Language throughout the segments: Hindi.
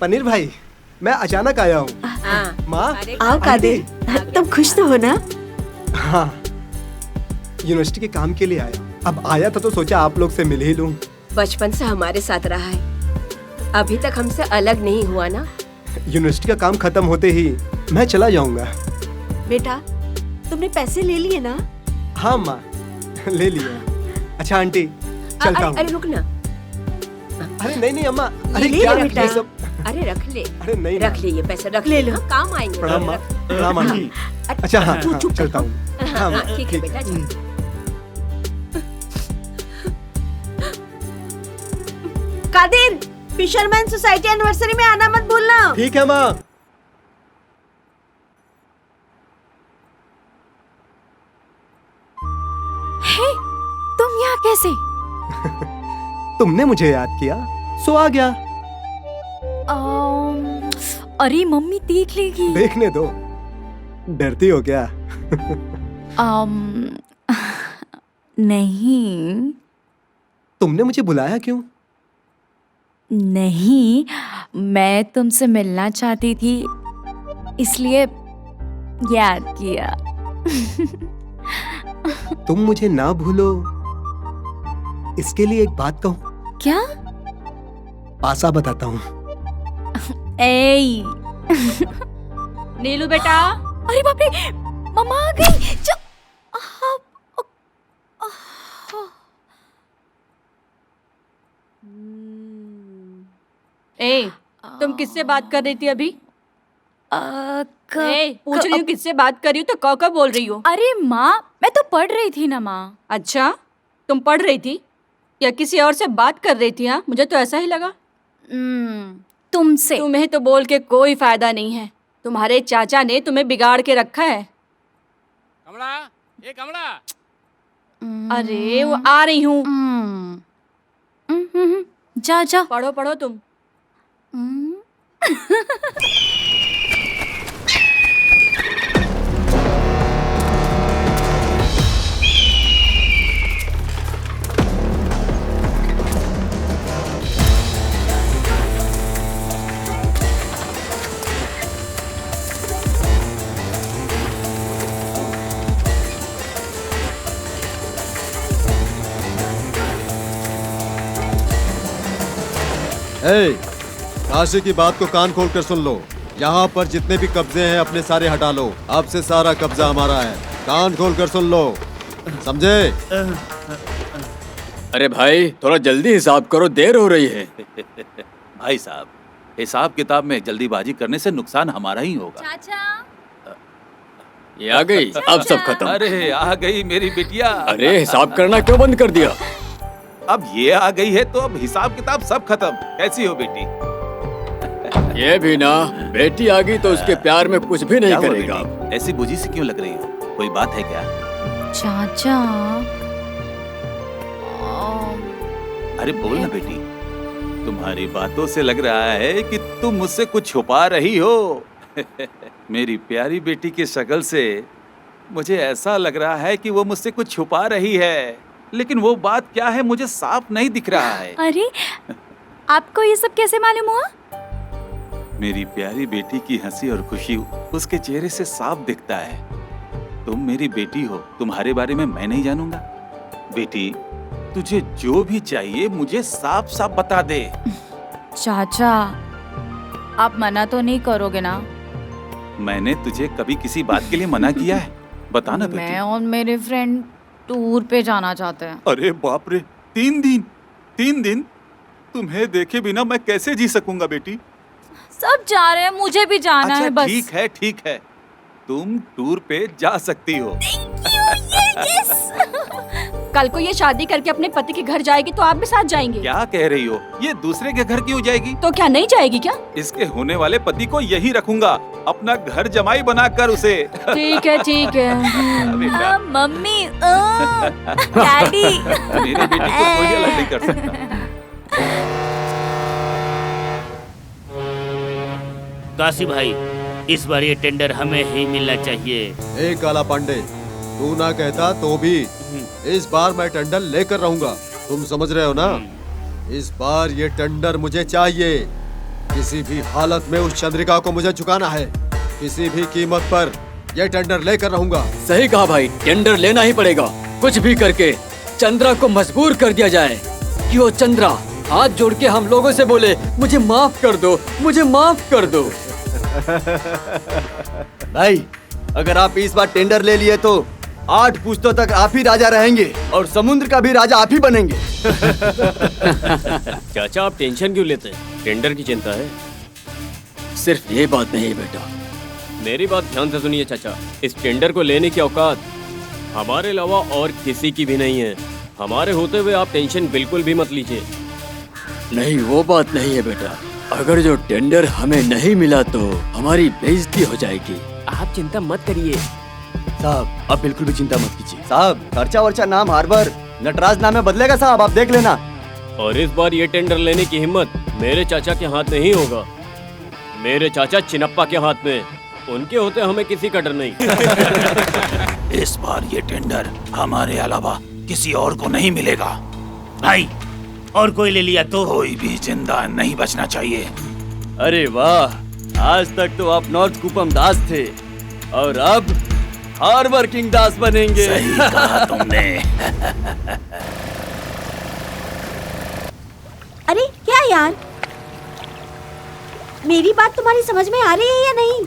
पनीर भाई, मैं अचानक आया हूँ। माँ, आओ कादिर, तुम खुश तो हो ना? हाँ, यूनिवर्सिटी के काम के लिए आया। अब आया था तो सोचा आप लोग से मिल ही लूँ। बचपन से हमारे साथ रहा है, अभी तक हमसे अलग नहीं हुआ ना। यूनिवर्सिटी का काम खत्म होते ही मैं चला जाऊंगा। बेटा, तुमने पैसे ले लिए ना? हाँ माँ, ले लिया। अच्छा आंटी, चलता हूँ। अरे रुक ना। अरे नहीं नहीं अम्मा, अरे ले क्या बेटा। ये सब? अरे रख ले। अरे नहीं रख ले, ये पैसे रख ले, हाँ, काम आएंगे। प्रणाम माँ, प्रणाम आंटी। अच्छा हाँ, हाँ चलता हूँ। हाँ ठीक है बेटा, चल। कादिर, फिशरमैन सोसाइटी एनिवर्सरी में आना मत भूलना। ठीक है माँ। हे, तुम यहाँ कैसे? तुमने मुझे याद किया, सो आ गया। अरे मम्मी देख लेगी। देखने दो, डरती हो क्या? नहीं। तुमने मुझे बुलाया क्यों? नहीं, मैं तुमसे मिलना चाहती थी, इसलिए याद किया। तुम मुझे ना भूलो, इसके लिए एक बात कहूं? क्या? पासा बताता हूँ। ए नीलू बेटा, अरे बाप रे, मम्मा आ गई। ए तुम किससे बात कर रही थी अभी? पूछ रही हूँ किससे बात कर रही हो तो कौ बोल रही हो? अरे माँ, मैं तो पढ़ रही थी ना माँ। अच्छा, तुम पढ़ रही थी या किसी और से बात कर रही थी? हाँ, मुझे तो ऐसा ही लगा। तुमसे। तुम्हें तो बोल के कोई फायदा नहीं है, तुम्हारे चाचा ने तुम्हें बिगाड़ के रखा है। कमला, ये कमला। अरे वो आ रही हूँ। जा जा। पढ़ो पढ़ो तुम। काशी की बात को कान खोल कर सुन लो। यहाँ पर जितने भी कब्जे हैं अपने सारे हटा लो। अब से सारा कब्जा हमारा है। कान खोल कर सुन लो, समझे? अरे भाई, थोड़ा जल्दी हिसाब करो, देर हो रही है। भाई साहब, हिसाब किताब में जल्दीबाजी करने से नुकसान हमारा ही होगा। चाचा, ये आ गई, अब सब खत्म। अरे आ गई मेरी बिटिया। अरे हिसाब करना क्यों बंद कर दिया? अब ये आ गई है तो अब हिसाब किताब सब खत्म। कैसी हो बेटी? ये भी ना, बेटी आ गई तो उसके प्यार में कुछ भी नहीं क्या हुआ करेगा। बेटी? ऐसी बुझी सी क्यों लग रही हो? कोई बात है क्या? चाचा। अरे बोल ना बेटी, तुम्हारी बातों से लग रहा है कि तुम मुझसे कुछ छुपा रही हो। मेरी प्यारी बेटी की शक्ल से मुझे ऐसा लग रहा है कि वो मुझसे कुछ छुपा रही है, लेकिन वो बात क्या है मुझे साफ नहीं दिख रहा है। अरे, आपको ये सब कैसे मालूम हुआ? मेरी प्यारी बेटी की हंसी और खुशी उसके चेहरे से साफ दिखता है। तुम मेरी बेटी हो, तुम्हारे बारे में मैं नहीं जानूंगा? बेटी, तुझे जो भी चाहिए मुझे साफ साफ बता दे। चाचा, आप मना तो नहीं करोगे ना? मैंने तुझे कभी किसी बात के लिए मना किया है? बता ना बेटी। मैं और मेरे फ्रेंड टूर पे जाना चाहते हैं। अरे बाप रे, 3 दिन तुम्हें देखे बिना मैं कैसे जी सकूंगा बेटी? सब जा रहे हैं, मुझे भी जाना है बस। ठीक है, तुम टूर पे जा सकती हो। कल को ये शादी करके अपने पति के घर जाएगी तो आप भी साथ जाएंगे? क्या कह रही हो? ये दूसरे के घर क्यों जाएगी? तो क्या नहीं जाएगी क्या? इसके होने वाले पति को यही रखूंगा, अपना घर जमाई बनाकर उसे। ठीक है बेटा, मम्मी, डैडी। मेरी बेटी को कोई अलग नहीं कर सकता। काशी भाई, इस बार ये टेंडर हमें ही मिलना चाहिए। ए काला पांडे, तू ना कहता तो भी इस बार मैं टेंडर लेकर रहूंगा। तुम समझ रहे हो ना? इस बार ये टेंडर मुझे चाहिए। किसी भी हालत में उस चंद्रिका को मुझे झुकाना है। किसी भी कीमत पर ये टेंडर लेकर रहूंगा। सही कहा भाई, टेंडर लेना ही पड़ेगा। कुछ भी करके चंद्रा को मजबूर कर दिया जाए कि वो चंद्रा हाथ जोड़ के हम लोगों से बोले, मुझे माफ कर दो, मुझे माफ कर दो। भाई, अगर आप इस बार टेंडर ले लिए तो 8 पुश्तों तक आप ही राजा रहेंगे और समुद्र का भी राजा आप ही बनेंगे। चाचा, आप टेंशन क्यों लेते हैं? टेंडर की चिंता है। सिर्फ ये बात नहीं बेटा, मेरी बात ध्यान से सुनिए चाचा, इस टेंडर को लेने की औकात हमारे अलावा और किसी की भी नहीं है। हमारे होते हुए आप टेंशन बिल्कुल भी मत लीजिए। नहीं, वो बात नहीं है बेटा। अगर जो टेंडर हमें नहीं मिला तो हमारी बेइज्जती हो जाएगी। आप चिंता मत करिए साहब, आप बिल्कुल भी चिंता मत कीजिए। साहब, खर्चा वर्चा नाम हार्बर नटराज नाम में बदलेगा साहब, आप देख लेना। और इस बार ये टेंडर लेने की हिम्मत मेरे चाचा के हाथ में ही होगा। मेरे चाचा चिनप्पा के हाथ में, उनके होते हमें किसी का डर नहीं। इस बार ये टेंडर हमारे अलावा किसी और को नहीं मिलेगा। भाई, और कोई ले लिया तो? कोई भी जिंदा नहीं बचना चाहिए। अरे वाह, आज तक तो आप नॉर्थ कूपम दास थे और अब और वर्किंग दास बनेंगे। सही कहा तुमने। अरे क्या यार, मेरी बात तुम्हारी समझ में आ रही है या नहीं?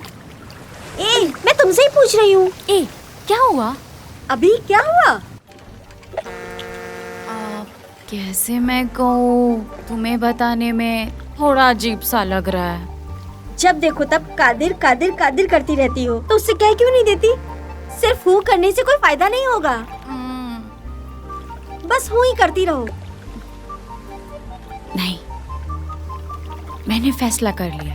ए, मैं तुमसे ही पूछ रही हूँ। ए, क्या हुआ? अभी क्या हुआ? कैसे मैं कहूँ, तुम्हें बताने में थोड़ा अजीब सा लग रहा है। जब देखो तब कादिर कादिर कादिर करती रहती हो, तो उससे कह क्यों नहीं देती? सिर्फ हूँ करने से कोई फायदा नहीं होगा, बस हूँ ही करती रहो। नहीं, मैंने फैसला कर लिया।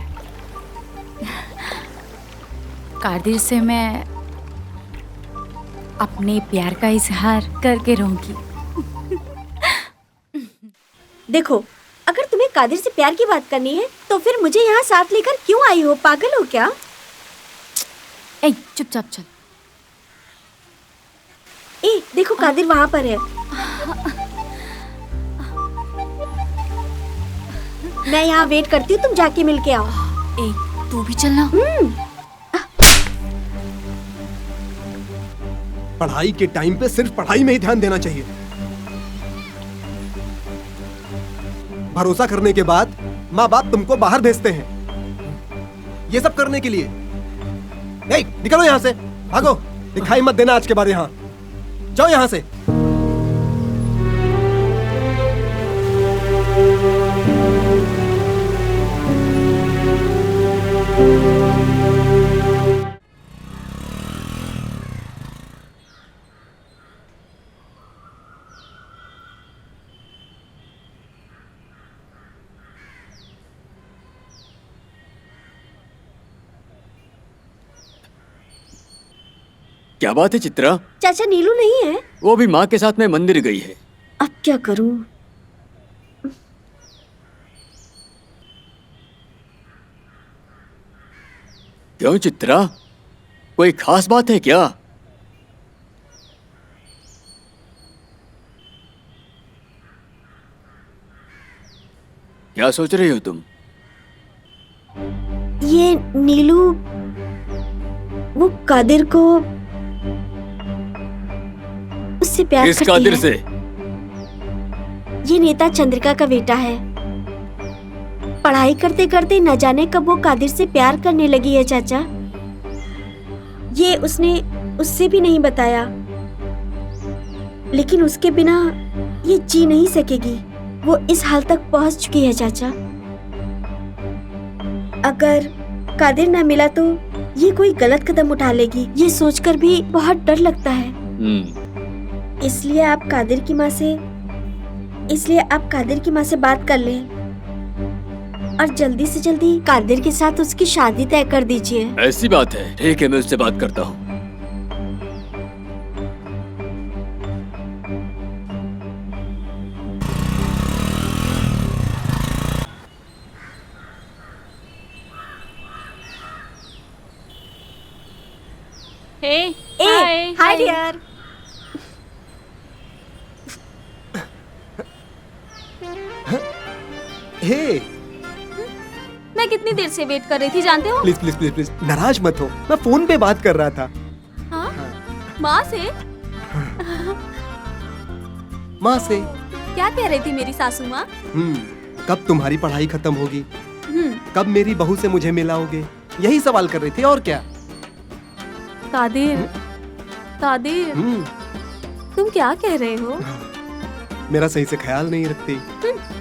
कादिर से मैं अपने प्यार का इजहार करके रहूंगी। देखो, अगर तुम्हें कादिर से प्यार की बात करनी है तो फिर मुझे यहाँ साथ लेकर क्यों आई हो? पागल हो क्या? ए, चुपचाप चल। ए, देखो कादिर वहाँ पर है। मैं यहाँ वेट करती हूँ, तुम जाके मिल के आओ। ए, तू भी चलना। पढ़ाई के टाइम पे सिर्फ पढ़ाई में ही ध्यान देना चाहिए। भरोसा करने के बाद माँ बाप तुमको बाहर भेजते हैं ये सब करने के लिए। निकलो यहाँ से, भागो, दिखाई मत देना आज के बाद यहाँ। जाओ यहाँ से। क्या बात है चित्रा? चाचा नीलू नहीं है? वो भी माँ के साथ में मंदिर गई है। अब क्या करूं? क्यों चित्रा, कोई खास बात है क्या? क्या सोच रही हो तुम? ये नीलू वो कादिर को उससे प्यार किस करती कादिर है। से? ये नेता चंद्रिका का बेटा है। पढ़ाई करते करते न जाने कब वो कादिर से प्यार करने लगी है चाचा। ये उसने उससे भी नहीं बताया, लेकिन उसके बिना ये जी नहीं सकेगी। वो इस हाल तक पहुंच चुकी है चाचा। अगर कादिर न मिला तो ये कोई गलत कदम उठा लेगी, ये सोचकर भी बहुत डर लगता है। इसलिए आप कादिर की माँ से बात कर लें और जल्दी से जल्दी कादिर के साथ उसकी शादी तय कर दीजिए। ऐसी बात है, ठीक है, मैं उससे बात करता हूँ। Hi dear. हे, मैं कितनी देर से वेट कर रही थी जानते हो? प्लीज प्लीज प्लीज प्लीज नाराज मत हो, मैं फोन पे बात कर रहा था। हाँ? माँ से? माँ से। क्या कह रही थी मेरी सासू माँ? कब तुम्हारी पढ़ाई खत्म होगी, कब मेरी बहू से मुझे मिलाओगे, यही सवाल कर रही थी और क्या। कादिर, तुम क्या कह रहे हो? मेरा सही से ख्याल नहीं रखती,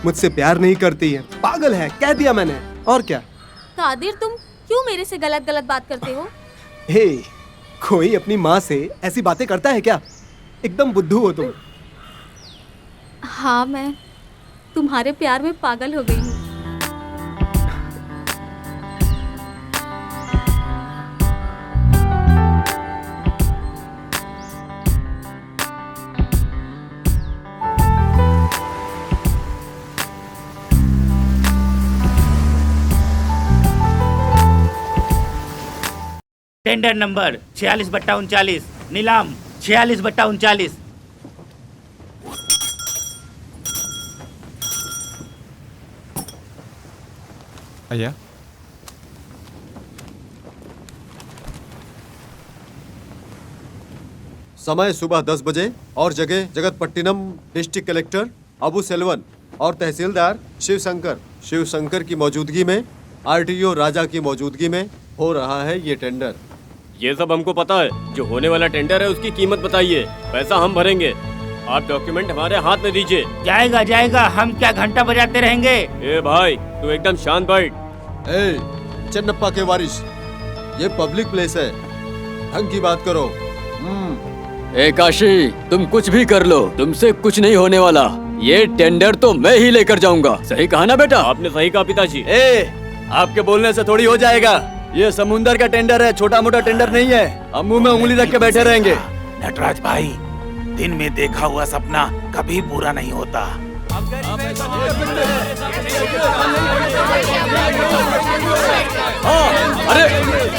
मुझसे प्यार नहीं करती है, पागल है, कह दिया मैंने, और क्या। कादिर, तुम क्यों मेरे से गलत गलत बात करते हो? हे, कोई अपनी माँ से ऐसी बातें करता है क्या? एकदम बुद्धू हो तुम। हाँ, मैं तुम्हारे प्यार में पागल हो गई हूँ। टेंडर नंबर 46/39, नीलाम 46/39। भैया, समय सुबह 10 बजे और जगह जगतपट्टिनम। डिस्ट्रिक्ट कलेक्टर अबू सेल्वन और तहसीलदार शिव शंकर की मौजूदगी में, आरटीओ राजा की मौजूदगी में हो रहा है ये टेंडर। ये सब हमको पता है। जो होने वाला टेंडर है उसकी कीमत बताइए, पैसा हम भरेंगे। आप डॉक्यूमेंट हमारे हाथ में दीजिए। जाएगा जाएगा, हम क्या घंटा बजाते रहेंगे। ए भाई तू एकदम शांत बैठ। ए चन्नप्पा के वारिस, ये पब्लिक प्लेस है, ढंग की बात करो। ए काशी, तुम कुछ भी कर लो, तुमसे कुछ नहीं होने वाला। ये टेंडर तो मैं ही लेकर जाऊंगा। सही कहा ना बेटा? आपने सही कहा पिताजी। आपके बोलने से थोड़ी हो जाएगा। ये समुंदर का टेंडर है, छोटा मोटा टेंडर नहीं है। हम मुंह में उंगली रख के बैठे रहेंगे। नटराज भाई, दिन में देखा हुआ सपना कभी पूरा नहीं होता। अरे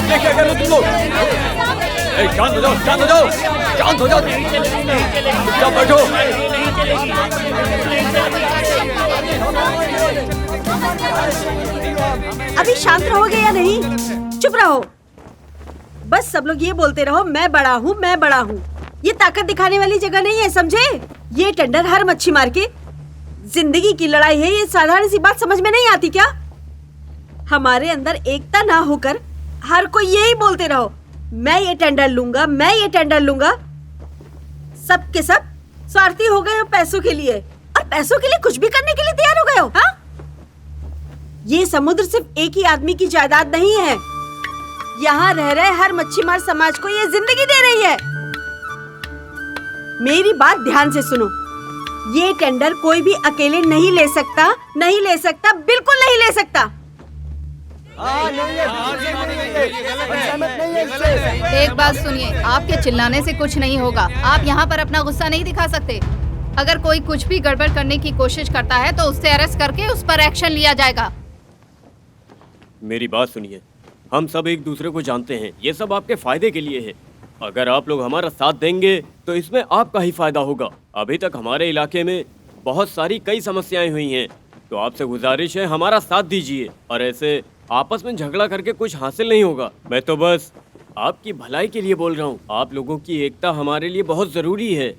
ये क्या कर रहे हो तुम लोग? शांत हो जाओ, शांत हो जाओ, शांत हो जाओ। चुपचाप बैठो। अभी शांत रहोगे या नहीं? चुप रहो। बस सब लोग ये बोलते रहो, मैं बड़ा हूँ, मैं बड़ा हूँ। ये ताकत दिखाने वाली जगह नहीं है, समझे? ये टेंडर हर मच्छी मार के जिंदगी की लड़ाई है। ये साधारण सी बात समझ में नहीं आती क्या? हमारे अंदर एकता ना होकर हर कोई यही बोलते रहो, मैं ये टेंडर लूंगा, मैं ये टेंडर लूंगा। सब के सब स्वार्थी हो गए हो पैसों के लिए, और पैसों के लिए कुछ भी करने के लिए तैयार हो गए हो। हाँ? ये समुद्र सिर्फ एक ही आदमी की जायदाद नहीं है। यहाँ रह रहे हर मच्छीमार समाज को ये जिंदगी दे रही है। मेरी बात ध्यान से सुनो, ये टेंडर कोई भी अकेले नहीं ले सकता, नहीं ले सकता, बिल्कुल नहीं ले सकता। एक बात सुनिए, आपके चिल्लाने से कुछ नहीं होगा। आप यहाँ पर अपना गुस्सा नहीं दिखा सकते। अगर कोई कुछ भी गड़बड़ करने की कोशिश करता है तो उससे अरेस्ट करके उस पर एक्शन लिया जाएगा। मेरी बात सुनिए, हम सब एक दूसरे को जानते हैं। ये सब आपके फायदे के लिए है। अगर आप लोग हमारा साथ देंगे तो इसमें आपका ही फायदा होगा। अभी तक हमारे इलाके में बहुत सारी कई समस्याएं हुई हैं, तो आपसे गुजारिश है हमारा साथ दीजिए। और ऐसे आपस में झगड़ा करके कुछ हासिल नहीं होगा। मैं तो बस आपकी भलाई के लिए बोल रहा हूँ। आप लोगों की एकता हमारे लिए बहुत जरूरी है।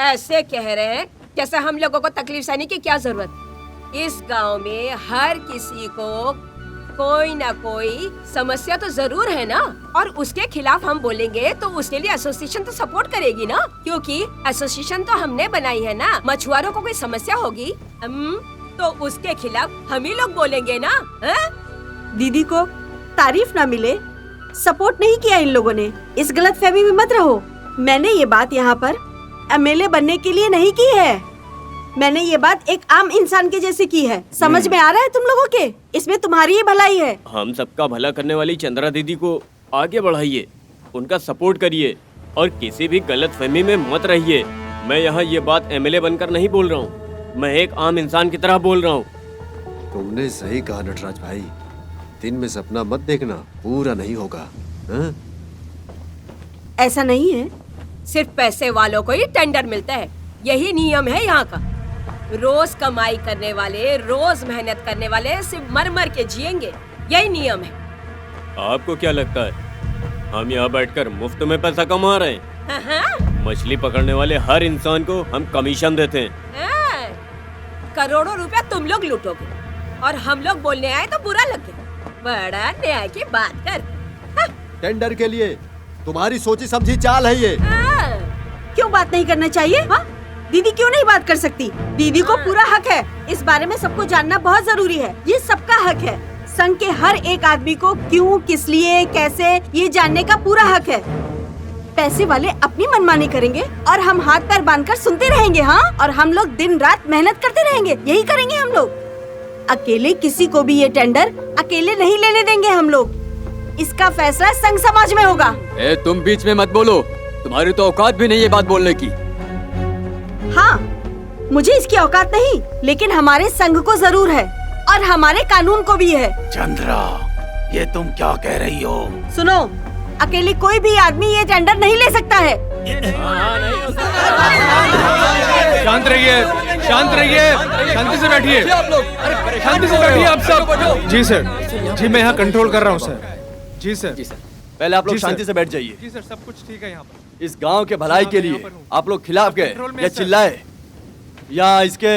ऐसे कह रहे हैं जैसे हम लोगों को तकलीफ सहने की क्या जरूरत। इस गांव में हर किसी को कोई ना कोई समस्या तो जरूर है ना, और उसके खिलाफ हम बोलेंगे तो उसके लिए एसोसिएशन तो सपोर्ट करेगी ना, क्योंकि एसोसिएशन तो हमने बनाई है ना। मछुआरों को कोई समस्या होगी तो उसके खिलाफ हम ही लोग बोलेंगे ना। दीदी को तारीफ ना मिले, सपोर्ट नहीं किया इन लोगों ने। इस गलतफहमी में मत रहो। मैंने ये बात यहाँ पर एमएलए बनने के लिए नहीं की है। मैंने ये बात एक आम इंसान के जैसे की है। समझ में आ रहा है तुम लोगों के? इसमें तुम्हारी ही भलाई है। हम सबका भला करने वाली चंद्रा दीदी को आगे बढ़ाइए, उनका सपोर्ट करिए और किसी भी गलतफहमी में मत रहिए। मैं यहाँ ये बात एमएलए बनकर नहीं बोल रहा हूँ, मैं एक आम इंसान की तरह बोल रहा हूँ। तुमने सही कहा नटराज भाई, दिन में सपना मत देखना, पूरा नहीं होगा। हाँ? ऐसा नहीं है, सिर्फ पैसे वालों को ही टेंडर मिलता है, यही नियम है यहाँ का। रोज कमाई करने वाले, रोज मेहनत करने वाले सिर्फ मर मर के जिएंगे, यही नियम है। आपको क्या लगता है हम यहाँ बैठकर मुफ्त में पैसा कमा रहे हैं? मछली पकड़ने वाले हर इंसान को हम कमीशन देते हैं। करोड़ों रुपया तुम लोग लूटोगे और हम लोग बोलने आए तो बुरा लगे। बड़ा न्याय की बात कर। टेंडर के लिए तुम्हारी सोची समझी चाल है ये। क्यों बात नहीं करना चाहिए? हाँ? दीदी क्यों नहीं बात कर सकती? दीदी को पूरा हक है। इस बारे में सबको जानना बहुत जरूरी है। ये सबका हक है। संघ के हर एक आदमी को क्यों, किस लिए, कैसे, ये जानने का पूरा हक है। पैसे वाले अपनी मनमानी करेंगे और हम हाथ पैर बांधकर सुनते रहेंगे। हाँ, और हम लोग दिन रात मेहनत करते रहेंगे, यही करेंगे हम लोग। अकेले किसी को भी ये टेंडर अकेले नहीं लेने देंगे हम लोग। इसका फैसला संघ समाज में होगा। तुम बीच में मत बोलो, तुम्हारी तो औकात भी नहीं है बात बोलने की। हाँ, मुझे इसकी औकात नहीं, लेकिन हमारे संघ को जरूर है और हमारे कानून को भी है। चंद्रा, ये तुम क्या कह रही हो? सुनो, अकेले कोई भी आदमी ये टेंडर नहीं ले सकता है। शांत रहिए, शांत रहिए, शांति से बैठिए, शांति से बैठिए आप सब। जी सर, जी मैं यहाँ कंट्रोल कर रहा हूँ सर। जी सर। पहले आप लोग जी, सर। शांति से बैठ जाइए। जी सर, सब कुछ ठीक है यहाँ पर। इस गांव के भलाई के मैं यहाँ लिए पर हूँ। आप लोग खिलाफ गए कंट्रोल में या है, सर। चिल्लाए या इसके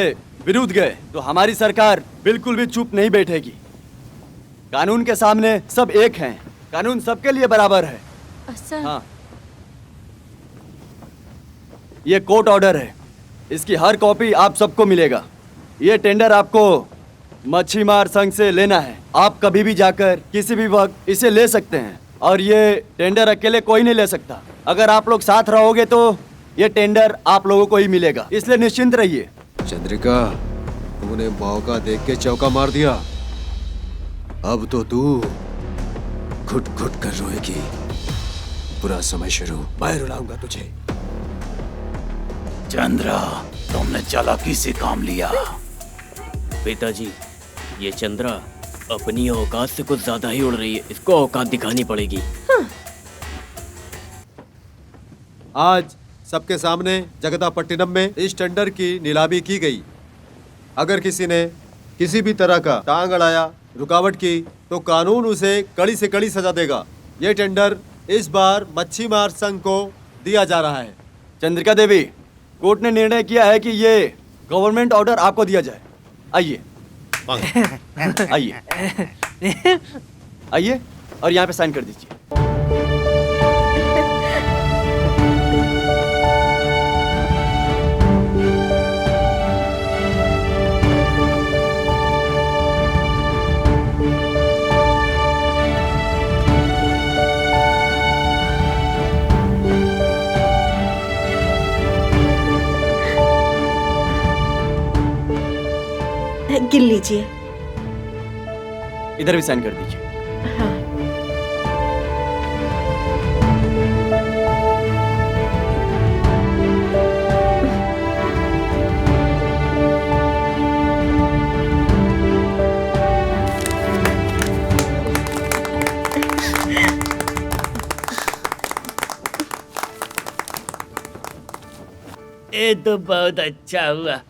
विरुद्ध गए तो हमारी सरकार बिल्कुल भी चुप नहीं बैठेगी। कानून के सामने सब एक हैं, कानून सबके लिए बराबर है। सर हाँ, ये कोर्ट ऑर्डर है, इसकी हर कॉपी आप सबको मिलेगा। ये टेंडर आपको मच्छीमार संघ से लेना है। आप कभी भी जाकर किसी भी वक्त इसे ले सकते हैं और ये टेंडर अकेले कोई नहीं ले सकता। अगर आप लोग साथ रहोगे तो ये टेंडर आप लोगों को ही मिलेगा, इसलिए निश्चिंत रहिए। चंद्रिका, तूने मौका देख के चौका मार दिया। अब तो तू घुट घुट कर रोएगी। बुरा समय शुरू, मैं रुलाऊंगा तुझे। चंद्रा, तुमने चालाकी से काम लिया। पिताजी, ये चंद्रा अपनी औकात से कुछ ज्यादा ही उड़ रही है, इसको औकात दिखानी पड़ेगी। आज सबके सामने जगदापट्टिनम में इस टेंडर की नीलामी की गई। अगर किसी ने किसी भी तरह का टांग अड़ाया, रुकावट की, तो कानून उसे कड़ी से कड़ी सजा देगा। ये टेंडर इस बार मच्छीमार संघ को दिया जा रहा है। चंद्रिका देवी, कोर्ट ने निर्णय किया है कि ये गवर्नमेंट ऑर्डर आपको दिया जाए। आइए आइए आइए और यहाँ पे साइन कर दीजिए। गिन लीजिए। इधर भी साइन कर दीजिए। ये तो बहुत अच्छा हुआ।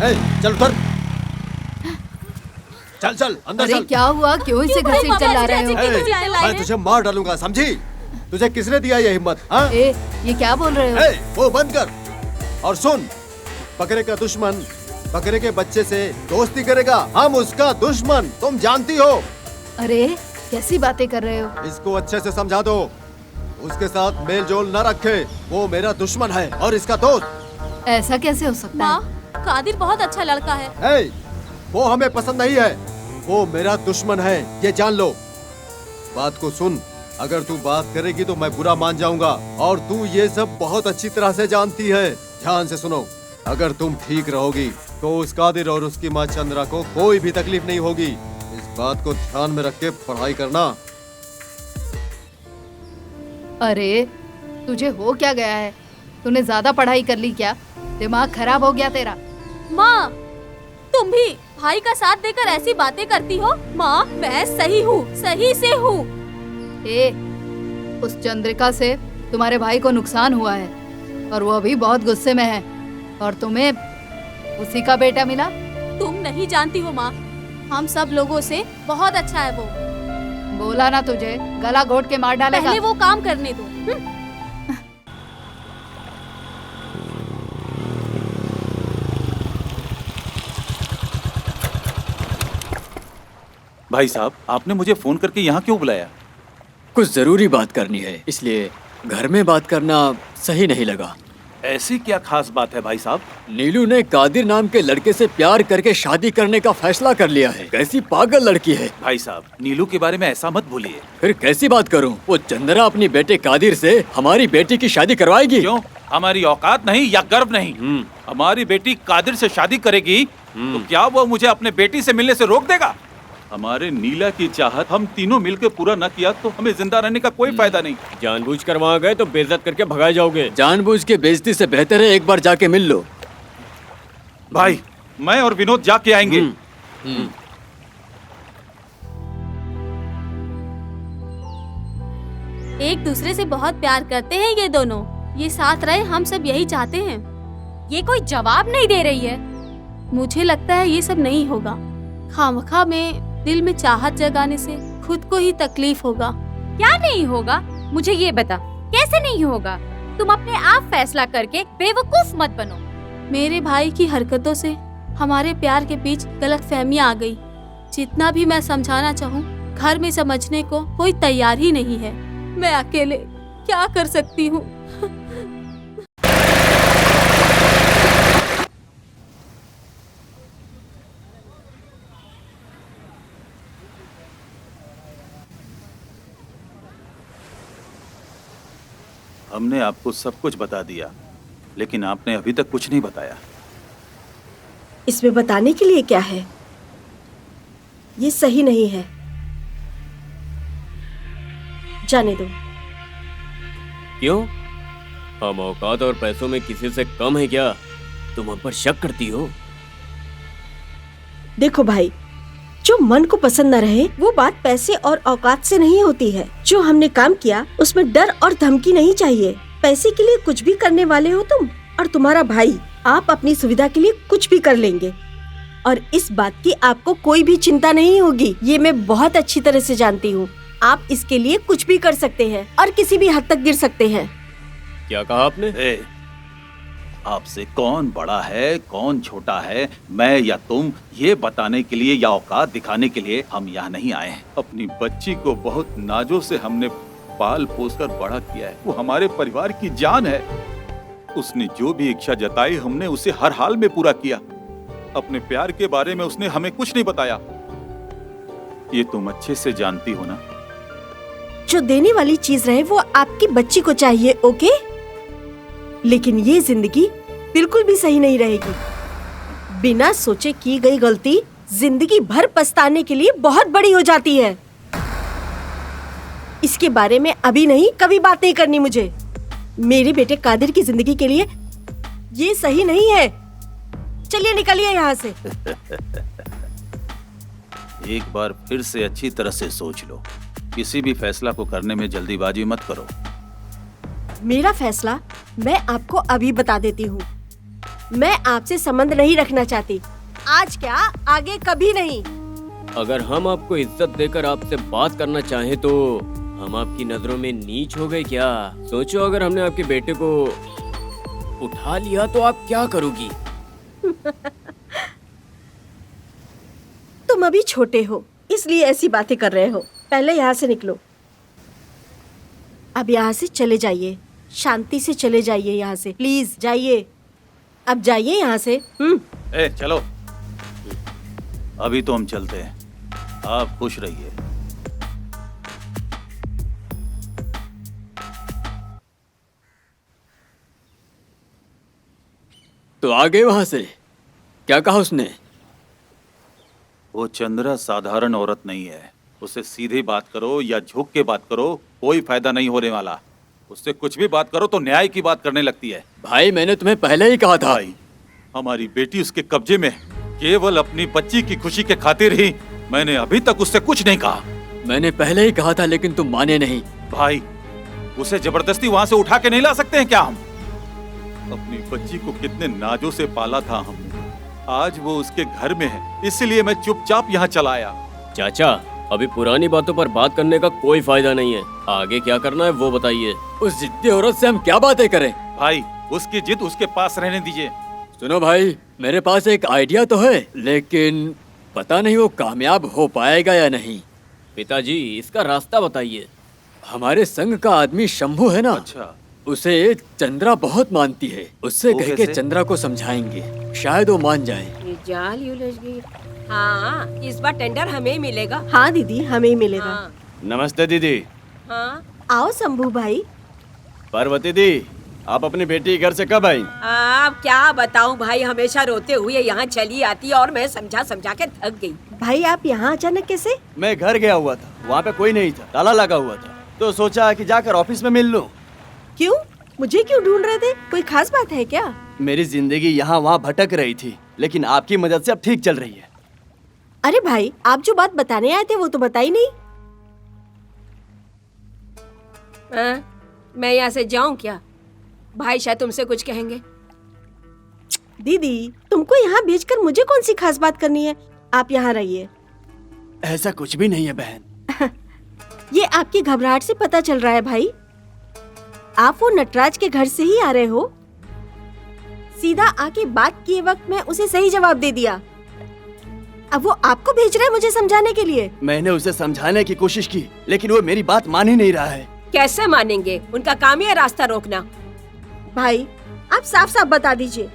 ए, चल उतर। चल चल अंदर अरे चल। क्या हुआ? क्यों इसे घसीट चला रहे हो? मैं तुझे मार डालूंगा, समझी? तुझे किसने दिया ये हिम्मत? हाँ? ये क्या बोल रहे हो? वो बंद कर और सुन। बकरे का दुश्मन बकरे के बच्चे से दोस्ती करेगा, हम उसका दुश्मन, तुम जानती हो। अरे कैसी बातें कर रहे हो? इसको अच्छे से समझा दो, उसके साथ मेल जोल न रखे। वो मेरा दुश्मन है और इसका दोस्त। ऐसा कैसे हो सकता है? कादिर बहुत अच्छा लड़का है। वो हमें पसंद नहीं है, वो मेरा दुश्मन है, ये जान लो। बात को सुन, अगर तू बात करेगी तो मैं बुरा मान जाऊंगा और तू ये सब बहुत अच्छी तरह से जानती है। ध्यान से सुनो, अगर तुम ठीक रहोगी तो उस कादिर और उसकी माँ चंद्रा को कोई भी तकलीफ नहीं होगी। इस बात को ध्यान में रख के पढ़ाई करना। अरे तुझे हो क्या गया है? तूने ज्यादा पढ़ाई कर ली क्या? दिमाग खराब हो गया तेरा? माँ, तुम भी भाई का साथ देकर ऐसी बातें करती हो? माँ, मैं सही हूँ, सही से हूँ। उस चंद्रिका से तुम्हारे भाई को नुकसान हुआ है और वो अभी बहुत गुस्से में है और तुम्हें उसी का बेटा मिला। तुम नहीं जानती हो माँ, हम सब लोगों से बहुत अच्छा है वो। बोला ना तुझे, गला घोट के मार डालेगा। पहले वो काम करने दो। भाई साहब, आपने मुझे फोन करके यहाँ क्यों बुलाया? कुछ जरूरी बात करनी है, इसलिए घर में बात करना सही नहीं लगा। ऐसी क्या खास बात है भाई साहब? नीलू ने कादिर नाम के लड़के से प्यार करके शादी करने का फैसला कर लिया है। कैसी पागल लड़की है। भाई साहब, नीलू के बारे में ऐसा मत भूलिए। फिर कैसी बात करूं? वो चंद्रा अपनी बेटे कादिर से हमारी बेटी की शादी करवाएगी। क्यों? हमारी औकात नहीं या गर्व नहीं? हमारी बेटी कादिर से शादी करेगी तो क्या वो मुझे अपने बेटी से मिलने से रोक देगा? हमारे नीला की चाहत हम तीनों मिलकर पूरा न किया तो हमें जिंदा रहने का कोई फायदा नहीं। जानबूझकर वहाँ गए तो बेइज्जत करके भगाए जाओगे। जानबूझ के बेइज्जती से बेहतर है एक बार जाके मिल लो। भाई, मैं और विनोद जाके आएंगे। एक दूसरे से बहुत प्यार करते हैं ये दोनों। ये साथ रहे, हम सब यही चाहते हैं। ये कोई जवाब नहीं दे रही है। मुझे लगता है ये सब नहीं होगा। खामखा में दिल में चाहत जगाने से खुद को ही तकलीफ होगा। क्या नहीं होगा? मुझे ये बता, कैसे नहीं होगा? तुम अपने आप फैसला करके बेवकूफ मत बनो। मेरे भाई की हरकतों से हमारे प्यार के बीच गलतफहमियां आ गई। जितना भी मैं समझाना चाहूँ, घर में समझने को कोई तैयार ही नहीं है। मैं अकेले क्या कर सकती हूँ? हमने आपको सब कुछ बता दिया, लेकिन आपने अभी तक कुछ नहीं बताया। इसमें बताने के लिए क्या है? ये सही नहीं है, जाने दो। क्यों? हम औकात और पैसों में किसी से कम है क्या? तुम हम पर शक करती हो? देखो भाई, जो मन को पसंद न रहे वो बात पैसे और औकात से नहीं होती है। जो हमने काम किया उसमें डर और धमकी नहीं चाहिए। पैसे के लिए कुछ भी करने वाले हो तुम और तुम्हारा भाई। आप अपनी सुविधा के लिए कुछ भी कर लेंगे और इस बात की आपको कोई भी चिंता नहीं होगी। ये मैं बहुत अच्छी तरह से जानती हूँ। आप इसके लिए कुछ भी कर सकते हैं और किसी भी हद तक गिर सकते हैं। क्या कहा आपने? आपसे कौन बड़ा है कौन छोटा है, मैं या तुम, ये बताने के लिए या औकात दिखाने के लिए हम यहाँ नहीं आए हैं। अपनी बच्ची को बहुत नाजों से हमने पाल पोस कर बड़ा किया है। वो हमारे परिवार की जान है। उसने जो भी इच्छा जताई हमने उसे हर हाल में पूरा किया। अपने प्यार के बारे में उसने हमें कुछ नहीं बताया। ये तुम अच्छे से जानती हो ना। जो देने वाली चीज रहे वो आपकी बच्ची को चाहिए, ओके? लेकिन ये जिंदगी बिल्कुल भी सही नहीं रहेगी। बिना सोचे की गई गलती जिंदगी भर पछताने के लिए बहुत बड़ी हो जाती है। इसके बारे में अभी नहीं, कभी बात नहीं करनी मुझे। मेरे बेटे कादिर की जिंदगी के लिए ये सही नहीं है। चलिए निकलिए यहाँ से। एक बार फिर से अच्छी तरह से सोच लो। किसी भी फैसला को करने में जल्दीबाजी मत करो। मेरा फैसला मैं आपको अभी बता देती हूँ। मैं आपसे संबंध नहीं रखना चाहती। आज क्या, आगे कभी नहीं। अगर हम आपको इज्जत देकर आपसे बात करना चाहें तो हम आपकी नजरों में नीच हो गए क्या? सोचो, अगर हमने आपके बेटे को उठा लिया तो आप क्या करोगी? तुम अभी छोटे हो इसलिए ऐसी बातें कर रहे हो। पहले यहाँ से निकलो। अब यहाँ से चले जाइए, शांति से चले जाइए यहाँ से, प्लीज जाइए। अब जाइए यहाँ से। चलो, अभी तो हम चलते हैं। आप खुश रहिए। तो आ गए वहां से? क्या कहा उसने? वो चंद्रा साधारण औरत नहीं है। उससे सीधी बात करो या झुक के बात करो, कोई फायदा नहीं होने वाला। उससे कुछ भी बात करो तो न्याय की बात करने लगती है। भाई, मैंने तुम्हें पहले ही कहा था। भाई, हमारी बेटी उसके कब्जे में, केवल अपनी बच्ची की खुशी के खातिर ही मैंने अभी तक उससे कुछ नहीं कहा। मैंने पहले ही कहा था लेकिन तुम माने नहीं। भाई, उसे जबरदस्ती वहाँ से उठा के नहीं ला सकते हैं क्या हम? अपनी बच्ची को कितने नाजों से पाला था हमने। आज वो उसके घर में है, इसलिए मैं चुपचाप यहाँ चला आया। चाचा, अभी पुरानी बातों पर बात करने का कोई फायदा नहीं है। आगे क्या करना है वो बताइए। उस जिद्दी औरत से हम क्या बातें करें? भाई, उसकी जिद उसके पास रहने दीजिए। सुनो भाई, मेरे पास एक आइडिया तो है, लेकिन पता नहीं वो कामयाब हो पाएगा या नहीं। पिताजी इसका रास्ता बताइए। हमारे संघ का आदमी शंभू है ना, अच्छा, उसे चंद्रा बहुत मानती है। उससे वो कह के कैसे? चंद्रा को समझाएंगे, शायद वो मान जाए। ये जाल यूं उलझ गई। हाँ, इस बार टेंडर हमें ही मिलेगा। हाँ दीदी, हमें ही मिलेगा। हाँ, नमस्ते दीदी। हाँ। आओ शंभू भाई। पार्वती दी, आप अपनी बेटी के घर से कब आई? अब क्या बताऊं भाई, हमेशा रोते हुए यहाँ चली आती और मैं समझा समझा के थक गई। भाई आप यहाँ अचानक कैसे? मैं घर गया हुआ था, वहाँ पे कोई नहीं था, ताला लगा हुआ था, तो सोचा कि जाकर ऑफिस में मिल लूं। क्यों? मुझे क्यों ढूंढ रहे थे? कोई खास बात है क्या? मेरी जिंदगी यहाँ वहाँ भटक रही थी, लेकिन आपकी मदद से अब ठीक चल रही है। अरे भाई, आप जो बात बताने आए थे वो तो बताई नहीं। मैं यहाँ से जाऊं क्या? भाई शायद तुमसे कुछ कहेंगे। दीदी, तुमको यहाँ भेजकर मुझे कौन सी खास बात करनी है? आप यहाँ रहिए। ऐसा कुछ भी नहीं है बहन। ये आपकी घबराहट से पता चल रहा है भाई। आप वो नटराज के घर से ही आ रहे हो। सीधा आके बात किए वक्त मैं उसे सही जवाब दे दिया। अब वो आपको भेज रहा है मुझे समझाने के लिए। मैंने उसे समझाने की कोशिश की, लेकिन वो मेरी बात मान ही नहीं रहा है। कैसे मानेंगे? उनका काम ही है रास्ता रोकना। भाई, आप साफ साफ बता दीजिए।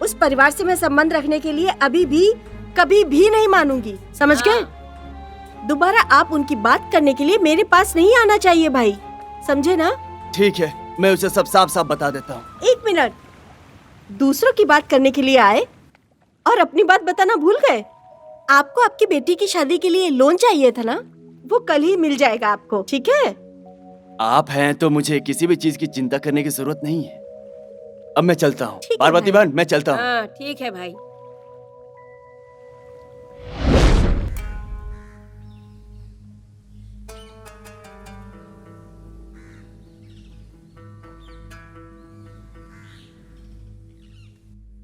उस परिवार से मैं संबंध रखने के लिए अभी भी कभी भी नहीं मानूंगी, समझ गए? दोबारा आप उनकी बात करने के लिए मेरे पास नहीं आना चाहिए भाई, समझे ना? ठीक है, मैं उसे सब साफ साफ बता देता हूँ। 1 मिनट, दूसरों की बात करने के लिए आए और अपनी बात बताना भूल गए। आपको आपकी बेटी की शादी के लिए लोन चाहिए था ना, वो कल ही मिल जाएगा आपको, ठीक है? आप हैं तो मुझे किसी भी चीज की चिंता करने की जरूरत नहीं है। अब मैं चलता हूँ। ठीक है पार्वती भाई। बहन, मैं चलता हूँ। हाँ, ठीक है भाई।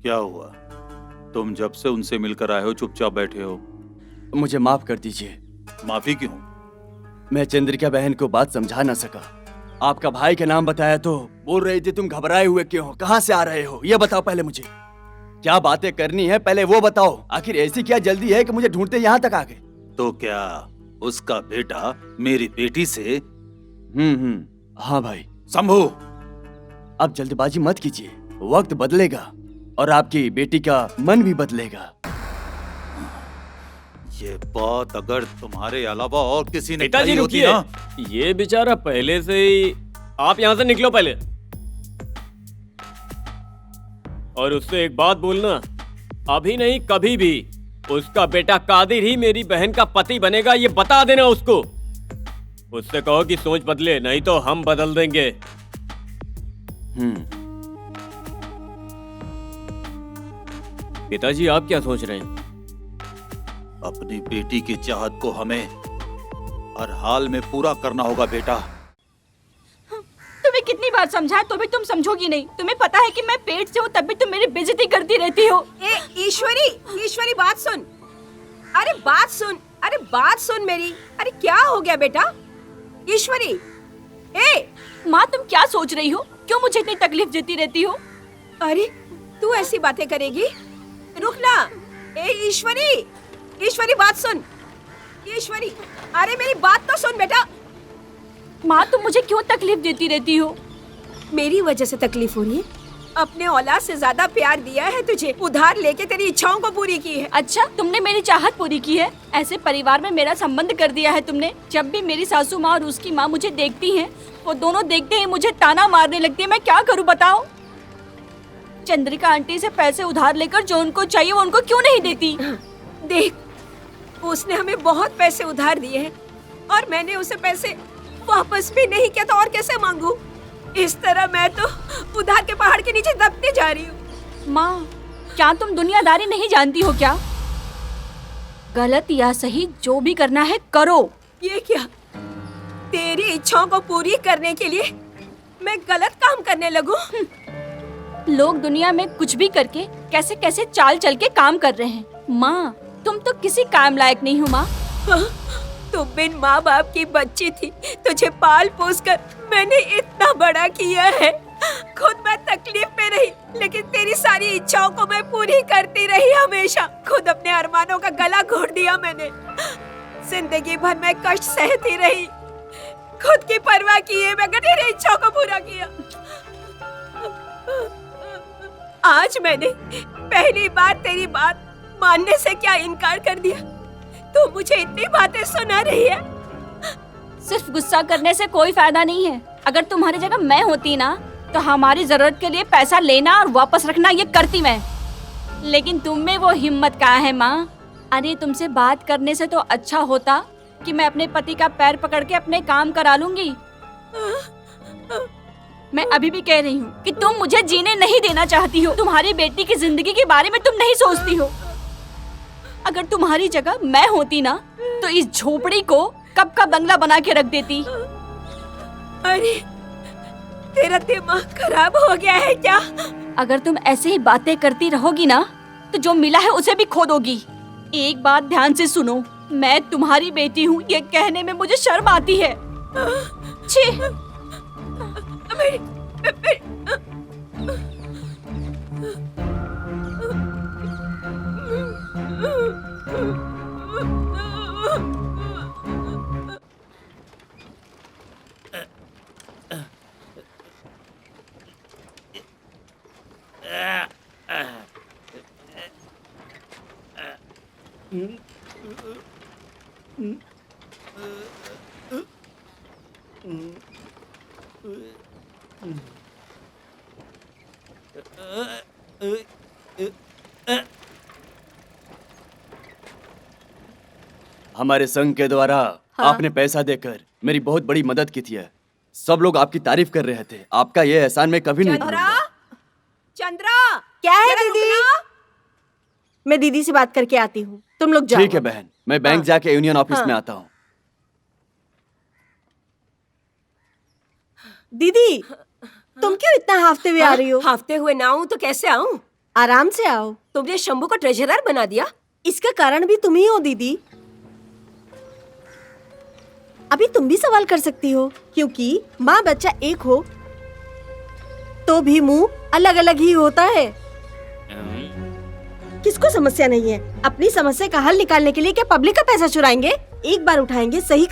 क्या हुआ? तुम जब से उनसे मिलकर आए हो चुपचाप बैठे हो। मुझे माफ कर दीजिए। माफी क्यों? मैं चंद्रिका बहन को बात समझा ना सका। आपका भाई का नाम बताया तो बोल रही थी तुम घबराए हुए क्यों हो, कहाँ से आ रहे हो, ये बताओ पहले मुझे। क्या बातें करनी है पहले वो बताओ। आखिर ऐसी क्या जल्दी है कि मुझे ढूंढते यहाँ तक आ गए? तो क्या उसका बेटा मेरी बेटी से? हाँ भाई। शंभू, अब जल्दबाजी मत कीजिए, वक्त बदलेगा और आपकी बेटी का मन भी बदलेगा। ये बात अगर तुम्हारे अलावा और किसी ने पिताजी कही होती रुकिए, ना। ये बेचारा पहले से ही। आप यहाँ से निकलो पहले। और उससे एक बात बोलना, अभी नहीं कभी भी उसका बेटा कादिर ही मेरी बहन का पति बनेगा, ये बता देना उसको। उससे कहो कि सोच बदले, नहीं तो हम बदल देंगे। पिताजी आप क्या सोच रहे हैं? अपनी बेटी की चाहत को हमें हर हाल में पूरा करना होगा बेटा। तुम्हें कितनी बार समझाया तो भी तुम समझोगी नहीं। तुम्हें पता है कि मैं पेट से हूँ, तब भी तुम मेरी बेइज्जती करती रहती हो। ईश्वरी, ईश्वरी बात सुन। अरे बात सुन, अरे बात सुन मेरी। अरे क्या हो गया बेटा? ईश्वरी, माँ तुम क्या सोच रही हो? क्यों मुझे इतनी तकलीफ देती रहती हो? अरे तू ऐसी बातें करेगी? रुक ना। ईश्वरी, ईश्वरी बात सुन। ईश्वरी, अरे मेरी बात तो सुन बेटा। माँ तुम मुझे क्यों तकलीफ देती रहती हो? मेरी वजह से तकलीफ हो रही है? अपने औलाद से ज्यादा प्यार दिया है तुझे, उधार लेके तेरी इच्छाओं को पूरी की है। अच्छा, तुमने मेरी चाहत पूरी की है? ऐसे परिवार में मेरा संबंध कर दिया है तुमने। जब भी मेरी सासू माँ और उसकी माँ मुझे देखती हैं, वो दोनों देखते ही मुझे ताना मारने लगती है। मैं क्या करूँ बताओ? चंद्रिका आंटी से पैसे उधार लेकर जो उनको चाहिए वो उनको क्यों नहीं देती? देख, उसने हमें बहुत पैसे उधार दिए हैं और मैंने उसे पैसे वापस भी नहीं किया, तो और कैसे मांगू? इस तरह मैं तो उधार के पहाड़ के नीचे दबते जा रही हूँ। माँ, क्या तुम दुनियादारी नहीं जानती हो क्या? गलत या सही जो भी करना है करो। ये क्या? तेरी इच्छाओं को पूरी करने के लिए मैं गलत काम करने लगूं? लोग दुनिया में कुछ भी करके कैसे कैसे चाल चल के काम कर रहे हैं। माँ, तुम तो किसी काम लायक नहीं हो। माँ, तू बिन माँ बाप की बच्ची थी, तुझे पाल पोस कर मैंने इतना बड़ा किया है। खुद मैं तकलीफ में रही, लेकिन तेरी सारी इच्छाओं को मैं पूरी करती रही हमेशा। खुद अपने अरमानों का गला घोट दिया मैंने। जिंदगी भर मैं कष्ट सहती रही, खुद की परवाह किए बगैर तेरी इच्छाओं को पूरा किया। आज मैंने पहली बार तेरी बात मानने से क्या इनकार कर दिया। तू मुझे इतनी बातें सुना रही है। सिर्फ गुस्सा करने से कोई फायदा नहीं है। अगर तुम्हारी जगह मैं होती ना तो हमारी जरूरत के लिए पैसा लेना और वापस रखना ये करती मैं। लेकिन तुम में वो हिम्मत कहाँ है माँ? अरे तुमसे बात करने से तो अच्छा होता कि मैं अपने पति का पैर पकड़ के अपने काम करा लूंगी। मैं अभी भी कह रही हूँ कि तुम मुझे जीने नहीं देना चाहती हो। तुम्हारी बेटी की जिंदगी के बारे में तुम नहीं सोचती हो। अगर तुम्हारी जगह मैं होती ना तो इस झोपड़ी को कब का बंगला बना के रख देती। अरे तेरा दिमाग खराब हो गया है क्या? अगर तुम ऐसे ही बातें करती रहोगी ना तो जो मिला है उसे भी खो दोगी। एक बात ध्यान से सुनो, मैं तुम्हारी बेटी हूँ ये कहने में मुझे शर्म आती है। छी! हमारे संघ के द्वारा आपने पैसा देकर मेरी बहुत बड़ी मदद की थी। सब लोग आपकी तारीफ कर रहे थे। आपका ये एहसान मैं कभी नहीं भूलूंगा। चंद्रा, क्या है जरा दीदी? रुकना। मैं दीदी से बात करके आती हूँ, तुम लोग जाओ। ठीक है बहन, मैं बैंक जाके यूनियन ऑफिस में आता हूँ। दीदी तुम क्यों इतना हाफते हुए आ रही हो? हाफते हुए ना आऊं तो कैसे आऊं? आराम से आओ। तुमने शंभू को ट्रेजरर बना दिया। इसका कारण भी तुम ही हो दीदी। अभी तुम भी सवाल कर सकती हो, क्योंकि माँ बच्चा एक हो तो भी मुंह अलग अलग ही होता है। किसको समस्या नहीं है? अपनी समस्या का हल निकालने के लिए क्या पब्लिक का पैसा चुराएंगे? एक बार उठाएंगे, सही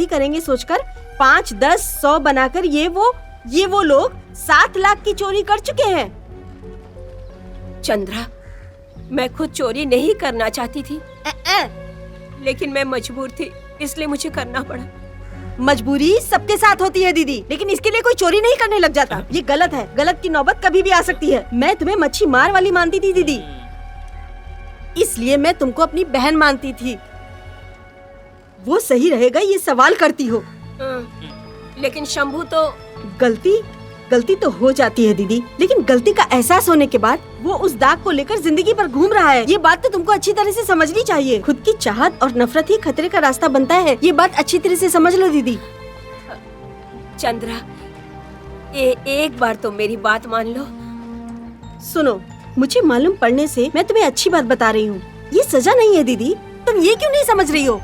करेंगे सोचकर 5, 10, 100 बनाकर ये वो लोग 7 लाख की चोरी कर चुके हैं। चंद्रा, मैं खुद चोरी नहीं करना चाहती थी, लेकिन मैं मजबूर थी, इसलिए मुझे करना पड़ा। मजबूरी सबके साथ होती है दीदी, लेकिन इसके लिए कोई चोरी नहीं करने लग जाता। ये गलत है। गलत की नौबत कभी भी आ सकती है। मैं तुम्हें मच्छी मार वाली मानती थी दीदी, इसलिए मैं तुमको अपनी बहन मानती थी। वो सही रहेगा ये सवाल करती हो। लेकिन शंभू तो गलती तो हो जाती है दीदी, लेकिन गलती का एहसास होने के बाद वो उस दाग को लेकर जिंदगी पर घूम रहा है। ये बात तो तुमको अच्छी तरह से समझनी चाहिए। खुद की चाहत और नफरत ही खतरे का रास्ता बनता है। ये बात अच्छी तरह से समझ लो दीदी। चंद्रा, एक बार तो मेरी बात मान लो। सुनो, मुझे मालूम पड़ने से मैं तुम्हें अच्छी बात बता रही हूँ। ये सजा नहीं है दीदी, तुम ये क्यों नहीं समझ रही हो?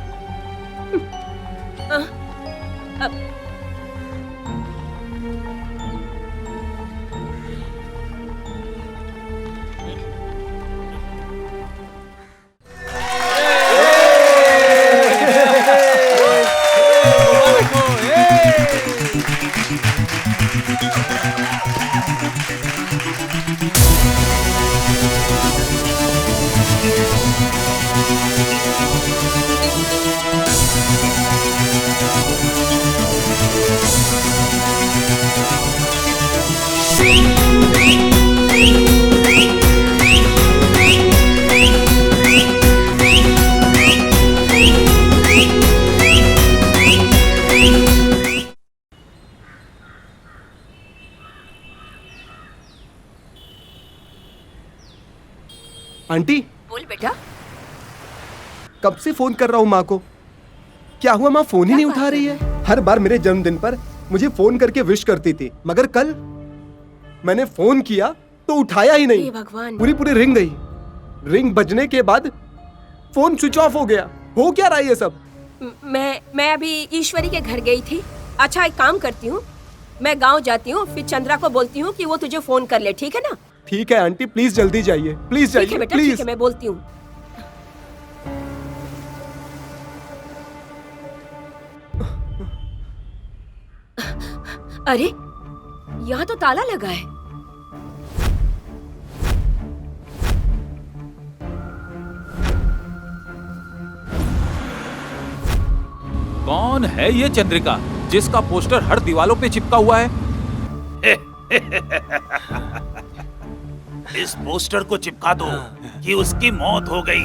आंटी, बोल बेटा। कब से फोन कर रहा हूँ माँ को। क्या हुआ, माँ फोन ही नहीं उठा रही है? हर बार मेरे जन्मदिन पर मुझे फोन करके विश करती थी, मगर कल मैंने फोन किया तो उठाया ही नहीं। भगवान, पूरी रिंग गई। रिंग बजने के बाद फोन स्विच ऑफ हो गया। हो क्या रहा है ये सब? मैं अभी ईश्वरी के घर गई थी। अच्छा, एक काम करती हूँ, मैं गांव जाती हूँ, फिर चंद्रा को बोलती हूँ कि वो तुझे फोन कर ले, ठीक है ना? ठीक है आंटी, प्लीज जल्दी जाइए, प्लीज ठीक है जाइए, बेटा, ठीक प्लीज। है, मैं बोलती हूँ। अरे यहाँ तो ताला लगा है। कौन है ये चंद्रिका जिसका पोस्टर हर दीवारों पे चिपका हुआ है? इस पोस्टर को चिपका दो कि उसकी मौत हो गई।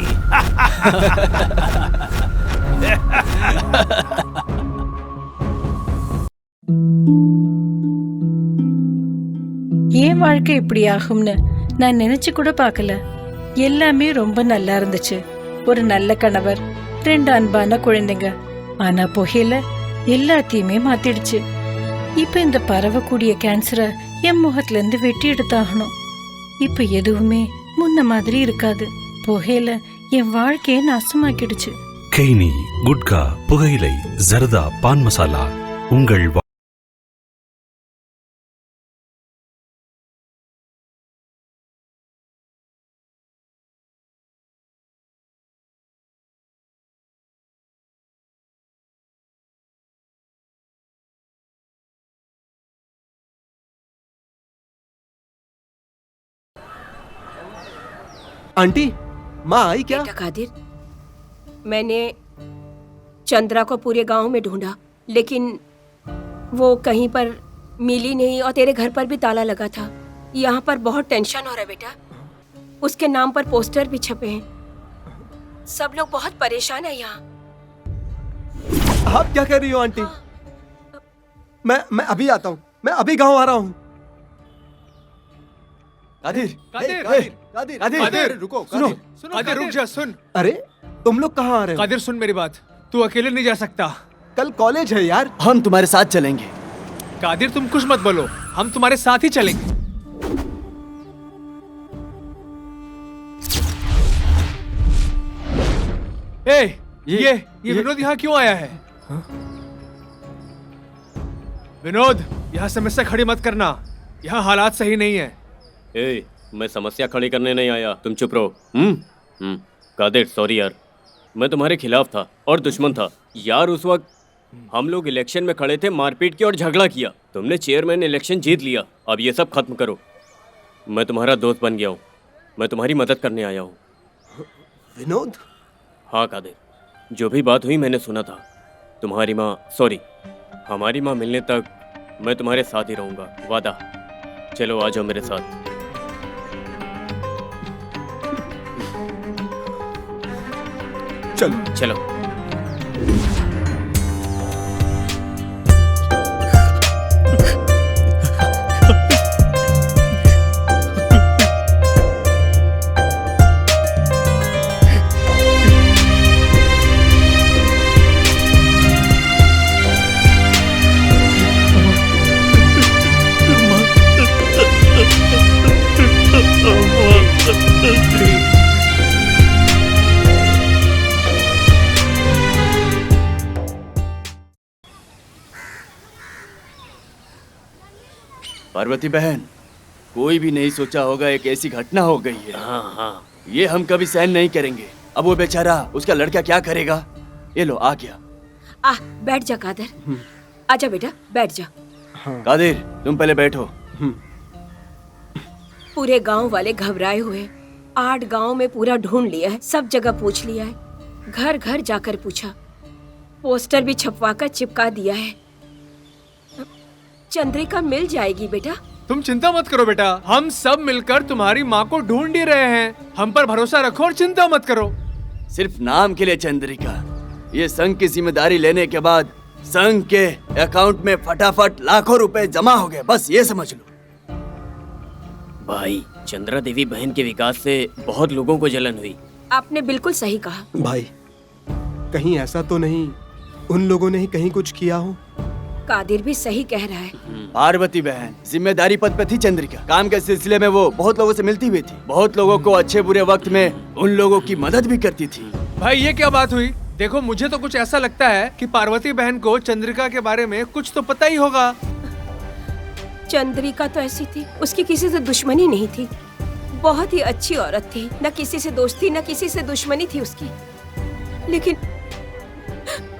ஏன் வாழ்க்கை இப்படி ஆகும்னு நான் நினைச்சு கூட பார்க்கல. எல்லாமே ரொம்ப நல்லா இருந்துச்சு. ஒரு நல்ல கணவர், 2 அன்பான குழந்தைங்க. ஆனா புகையில எல்லாத்தையுமே மாத்திடுச்சு. இப்ப இந்த பரவக்கூடிய கேன்சரை என் முகத்துல இருந்து வெட்டி எடுத்தாகணும். இப்ப எதுவுமே முன்ன மாதிரி இருக்காது. புகையில என் வாழ்க்கையை நாசமாக்கிடுச்சு. கெய்னி, குட்கா, புகையிலை, ஜர்தா, பான் மசாலா உங்கள் आंटी, माँ आई क्या? बेटा कादिर, मैंने चंद्रा को पूरे गांव में ढूंढा, लेकिन वो कहीं पर मिली नहीं और तेरे घर पर भी ताला लगा था। यहाँ पर बहुत टेंशन हो रहा है बेटा। उसके नाम पर पोस्टर भी छपे हैं। सब लोग बहुत परेशान है यहाँ। आप क्या कह रही हो आंटी? मैं अभी आता हूँ, मैं अभी गाँव आ रहा हूँ। कादिर, कादिर, कादिर, कादिर, रुको, सुनो, कादिर रुक जा, सुन। अरे तुम लोग कहाँ आ रहे हो? कादिर सुन मेरी बात, तू अकेले नहीं जा सकता। कल कॉलेज है यार। हम तुम्हारे साथ चलेंगे। कादिर तुम कुछ मत बोलो, हम तुम्हारे साथ ही चलेंगे। ये विनोद यहाँ क्यों आया है? विनोद, यहाँ समस्या खड़ी मत करना, यहाँ हालात सही नहीं है। मैं समस्या खड़ी करने नहीं आया, तुम चुप रहो। कादिर सॉरी यार, मैं तुम्हारे खिलाफ था और दुश्मन था यार। उस वक्त हम लोग इलेक्शन में खड़े थे, मारपीट की और झगड़ा किया। तुमने चेयरमैन इलेक्शन जीत लिया, अब ये सब खत्म करो। मैं तुम्हारा दोस्त बन गया हूँ, मैं तुम्हारी मदद करने आया हूँ। विनोद? हाँ कादिर, जो भी बात हुई मैंने सुना था। तुम्हारी माँ, सॉरी, हमारी माँ मिलने तक मैं तुम्हारे साथ ही रहूँगा, वादा। चलो आ जाओ मेरे साथ। चलो चलो। पार्वती बहन, कोई भी नहीं सोचा होगा एक ऐसी घटना हो गई है। हाँ, ये हम कभी सहन नहीं करेंगे। अब वो बेचारा, उसका लड़का क्या करेगा? ये लो आ गया। बैठ जा कादिर, आजा बेटा बैठ जा। कादिर तुम पहले बैठो। पूरे गांव वाले घबराए हुए, 8 गांव में पूरा ढूंढ लिया है, सब जगह पूछ लिया है, घर घर जाकर पूछा, पोस्टर भी छपवा कर चिपका दिया है। चंद्रिका मिल जाएगी बेटा। तुम चिंता मत करो बेटा, हम सब मिलकर तुम्हारी माँ को ढूंढ ही रहे हैं। हम पर भरोसा रखो और चिंता मत करो। सिर्फ नाम के लिए चंद्रिका, ये संघ की जिम्मेदारी लेने के बाद संघ के अकाउंट में फटाफट लाखों रुपए जमा हो गए, बस ये समझ लो। भाई, चंद्रा देवी बहन के विकास से बहुत लोगों को जलन हुई। आपने बिल्कुल सही कहा। भाई, कहीं ऐसा तो नहीं उन लोगों ने ही कहीं कुछ किया हो? कादिर भी सही कह रहा है। पार्वती बहन जिम्मेदारी पद पे थी चंद्रिका। काम के सिलसिले में वो बहुत लोगों से मिलती हुई थी, बहुत लोगों को अच्छे बुरे वक्त में उन लोगों की मदद भी करती थी। भाई ये क्या बात हुई? देखो, मुझे तो कुछ ऐसा लगता है कि पार्वती बहन को चंद्रिका के बारे में कुछ तो पता ही होगा। चंद्रिका तो ऐसी थी, उसकी किसी से दुश्मनी नहीं थी। बहुत ही अच्छी औरत थी, न किसी से दोस्ती न किसी से दुश्मनी थी उसकी। लेकिन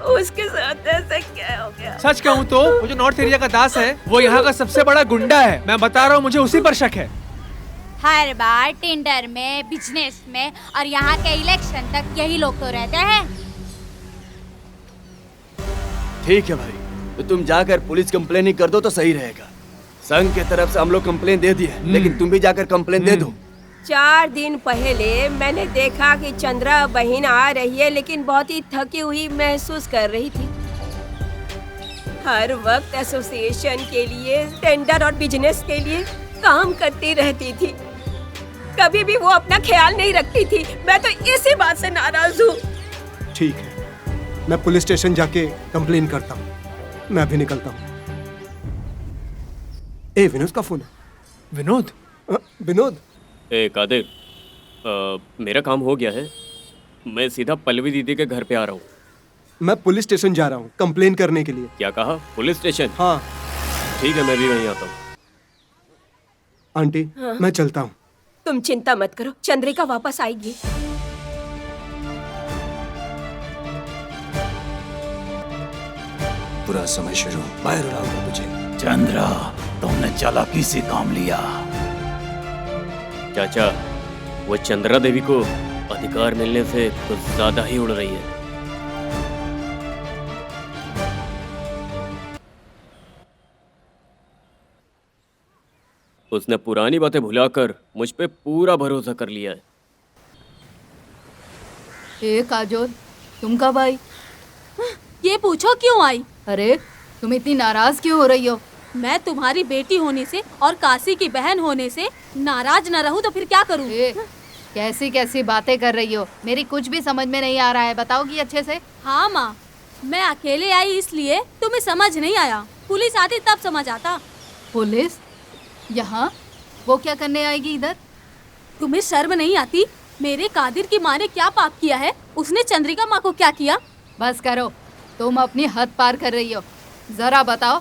उसके साथ ऐसा क्या हो गया? सच कहूँ तो वो जो नॉर्थ एरिया का दास है वो यहाँ का सबसे बड़ा गुंडा है। मैं बता रहा हूँ, मुझे उसी पर शक है। हर बार टेंडर में, बिजनेस में और यहाँ के इलेक्शन तक यही लोग तो रहते हैं। ठीक है भाई, तो तुम जाकर पुलिस कंप्लेन ही कर दो तो सही रहेगा। संघ की तरफ से हम लोग कंप्लेन दे दिए, लेकिन तुम भी जाकर कंप्लेन दे दो। 4 दिन पहले मैंने देखा कि चंद्रा बहन आ रही है, लेकिन बहुत ही थकी हुई महसूस कर रही थी। हर वक्त एसोसिएशन के लिए, टेंडर और बिजनेस के लिए काम करती रहती थी। कभी भी वो अपना ख्याल नहीं रखती थी। मैं तो इसी बात से नाराज हूँ। ठीक है, मैं पुलिस स्टेशन जाके कंप्लेन करता हूँ। मैं अभी निकलता हूँ। ए, विनोद का फोन है। विनोद? विनोद? ए कादिर, मेरा काम हो गया है। मैं सीधा पल्लवी दीदी के घर पे आ रहा हूँ। मैं पुलिस स्टेशन जा रहा हूँ कंप्लेन करने के लिए। क्या कहा? Police station? हाँ। ठीक है, मैं भी वहीं आता हूँ। आंटी, हाँ। मैं चलता हूँ। तुम चिंता मत करो, चंद्रिका वापस आएगी। पूरा समय शुरू, बाहर लाऊंगा तुझे। चंद्रा, तुमने चालाकी से काम लिया। चाचा, वो चंद्रा देवी को अधिकार मिलने से कुछ ज्यादा ही उड़ रही है। उसने पुरानी बातें भुलाकर मुझ पे पूरा भरोसा कर लिया है। ए काजोल, तुम कब आई? ये पूछो क्यों आई? अरे तुम इतनी नाराज क्यों हो रही हो? मैं तुम्हारी बेटी होने से और काशी की बहन होने से नाराज न रहूं तो फिर क्या करूं? कैसी कैसी बातें कर रही हो? मेरी कुछ भी समझ में नहीं आ रहा है, बताओगी अच्छे से? हाँ माँ, मैं अकेले आई इसलिए तुम्हें समझ नहीं आया। पुलिस आती तब समझ आता। पुलिस? यहाँ? वो क्या करने आएगी इधर? तुम्हें शर्म नहीं आती? मेरे कादिर की माँ ने क्या पाप किया है? उसने चंद्रिका माँ को क्या किया? बस करो, तुम अपनी हद पार कर रही हो। जरा बताओ,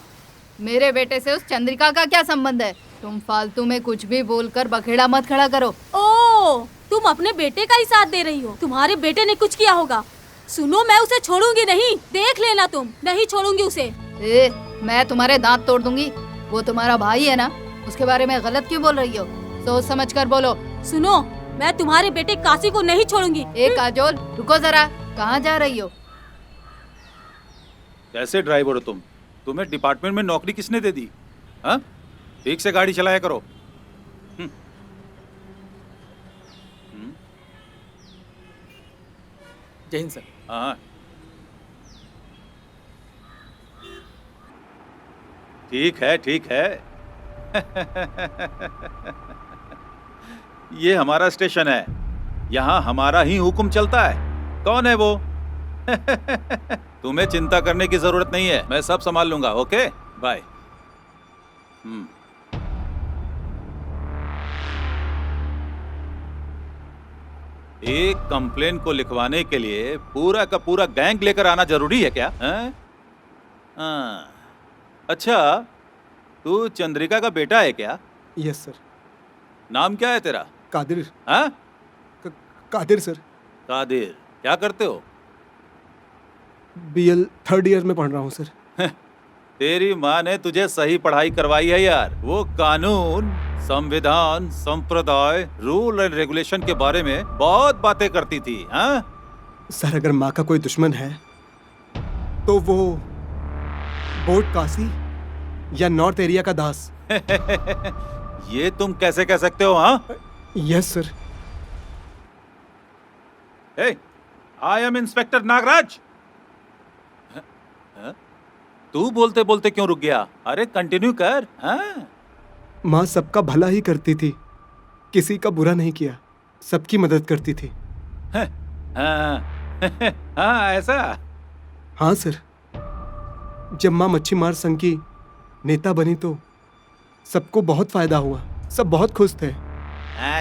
मेरे बेटे से उस चंद्रिका का क्या संबंध है? तुम फालतू में कुछ भी बोलकर बखेड़ा मत खड़ा करो। ओ, तुम अपने बेटे का ही साथ दे रही हो। तुम्हारे बेटे ने कुछ किया होगा। सुनो, मैं उसे छोड़ूंगी नहीं, देख लेना तुम। नहीं छोड़ूंगी उसे। मैं तुम्हारे दांत तोड़ दूंगी। वो तुम्हारा भाई है ना, उसके बारे में गलत क्यों बोल रही हो? सोच समझ कर बोलो। सुनो, मैं तुम्हारे बेटे काशी को नहीं छोड़ूंगी। काजोल, रुको जरा, कहाँ जा रही हो? कैसे ड्राइवर हो तुम? तुम्हें डिपार्टमेंट में नौकरी किसने दे दी? हाँ, ठीक से गाड़ी चलाया करो। जय हिंद सर। हाँ, ठीक है, ठीक है। ये हमारा स्टेशन है, यहाँ हमारा ही हुक्म चलता है। कौन है वो? तुम्हें चिंता करने की जरूरत नहीं है, मैं सब संभाल लूंगा। Okay, bye. एक कंप्लेन को लिखवाने के लिए पूरा का पूरा गैंग लेकर आना जरूरी है क्या? हाँ, अच्छा, तू चंद्रिका का बेटा है क्या? Yes sir. नाम क्या है तेरा? कादिर। हाँ? कादिर सर। कादिर, क्या करते हो? BL 3rd ईयर में पढ़ रहा हूँ सर। तेरी माँ ने तुझे सही पढ़ाई करवाई है यार। वो कानून, संविधान, संप्रदाय, रूल एंड रेगुलेशन के बारे में बहुत बातें करती थी। हाँ सर, अगर माँ का कोई दुश्मन है तो वो बोर्ड काशी या नॉर्थ एरिया का दास। ये तुम कैसे कह सकते हो? हाँ, yes sir. I am inspector Nagraj. तू बोलते बोलते क्यों रुक गया? अरे कंटिन्यू कर। हाँ? माँ सबका भला ही करती थी, किसी का बुरा नहीं किया, सबकी मदद करती थी। हाँ, हाँ, ऐसा? हाँ सर, जब माँ मच्छी मार संघ की नेता बनी तो सबको बहुत फायदा हुआ, सब बहुत खुश थे।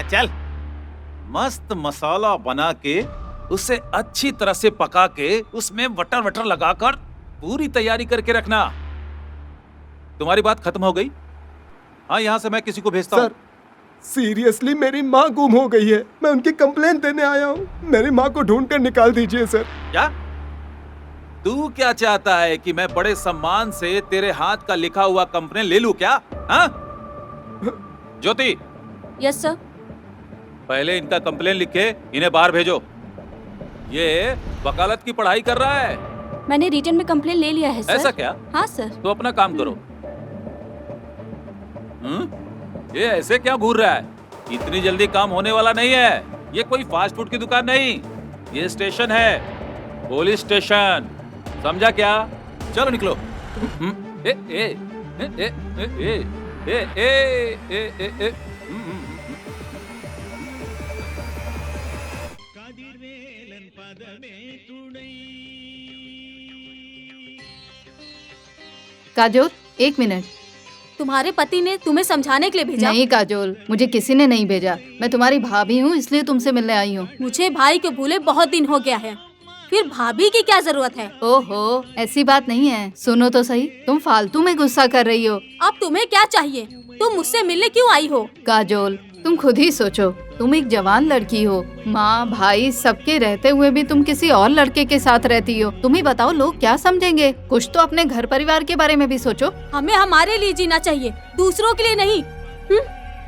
चल, मस्त मसाला बना के उसे अच्छी तरह से पका के उसमें बटर वटर लगाकर पूरी तैयारी करके रखना। तुम्हारी बात खत्म हो गई? हाँ, यहाँ से मैं किसी को भेजता हूँ। सर सीरियसली मेरी माँ गुम हो गई है, मैं उनकी कंप्लेंट देने आया हूँ। मेरी माँ को ढूंढ कर निकाल दीजिए सर। क्या तू क्या चाहता है कि मैं बड़े सम्मान से तेरे हाथ का लिखा हुआ कंप्लेंट ले लूं क्या? हाँ? ज्योति, यस सर। पहले इनका कंप्लेंट लिख के इन्हें बाहर भेजो। ये वकालत की पढ़ाई कर रहा है। मैंने रिटर्न में कंप्लेंट ले लिया है सर। ऐसा क्या? हाँ सर। तो अपना काम करो। ये ऐसे क्या घूर रहा है? इतनी जल्दी काम होने वाला नहीं है। ये कोई फास्ट फूड की दुकान नहीं, ये स्टेशन है, पुलिस स्टेशन, समझा क्या? चलो निकलो। ए ए ए ए ए ए ए ए ए ए काजोल, एक मिनट। तुम्हारे पति ने तुम्हें समझाने के लिए भेजा? नहीं काजोल, मुझे किसी ने नहीं भेजा। मैं तुम्हारी भाभी हूँ, इसलिए तुमसे मिलने आई हूँ। मुझे भाई को भूले बहुत दिन हो गया है, फिर भाभी की क्या जरूरत है? ओहो, ऐसी बात नहीं है। सुनो तो सही, तुम फालतू में गुस्सा कर रही हो। अब तुम्हें क्या चाहिए? तुम मुझसे मिलने क्यों आई हो? काजोल, तुम खुद ही सोचो, तुम एक जवान लड़की हो, माँ भाई सबके रहते हुए भी तुम किसी और लड़के के साथ रहती हो। तुम ही बताओ, लोग क्या समझेंगे? कुछ तो अपने घर परिवार के बारे में भी सोचो। हमें हमारे लिए जीना चाहिए, दूसरों के लिए नहीं।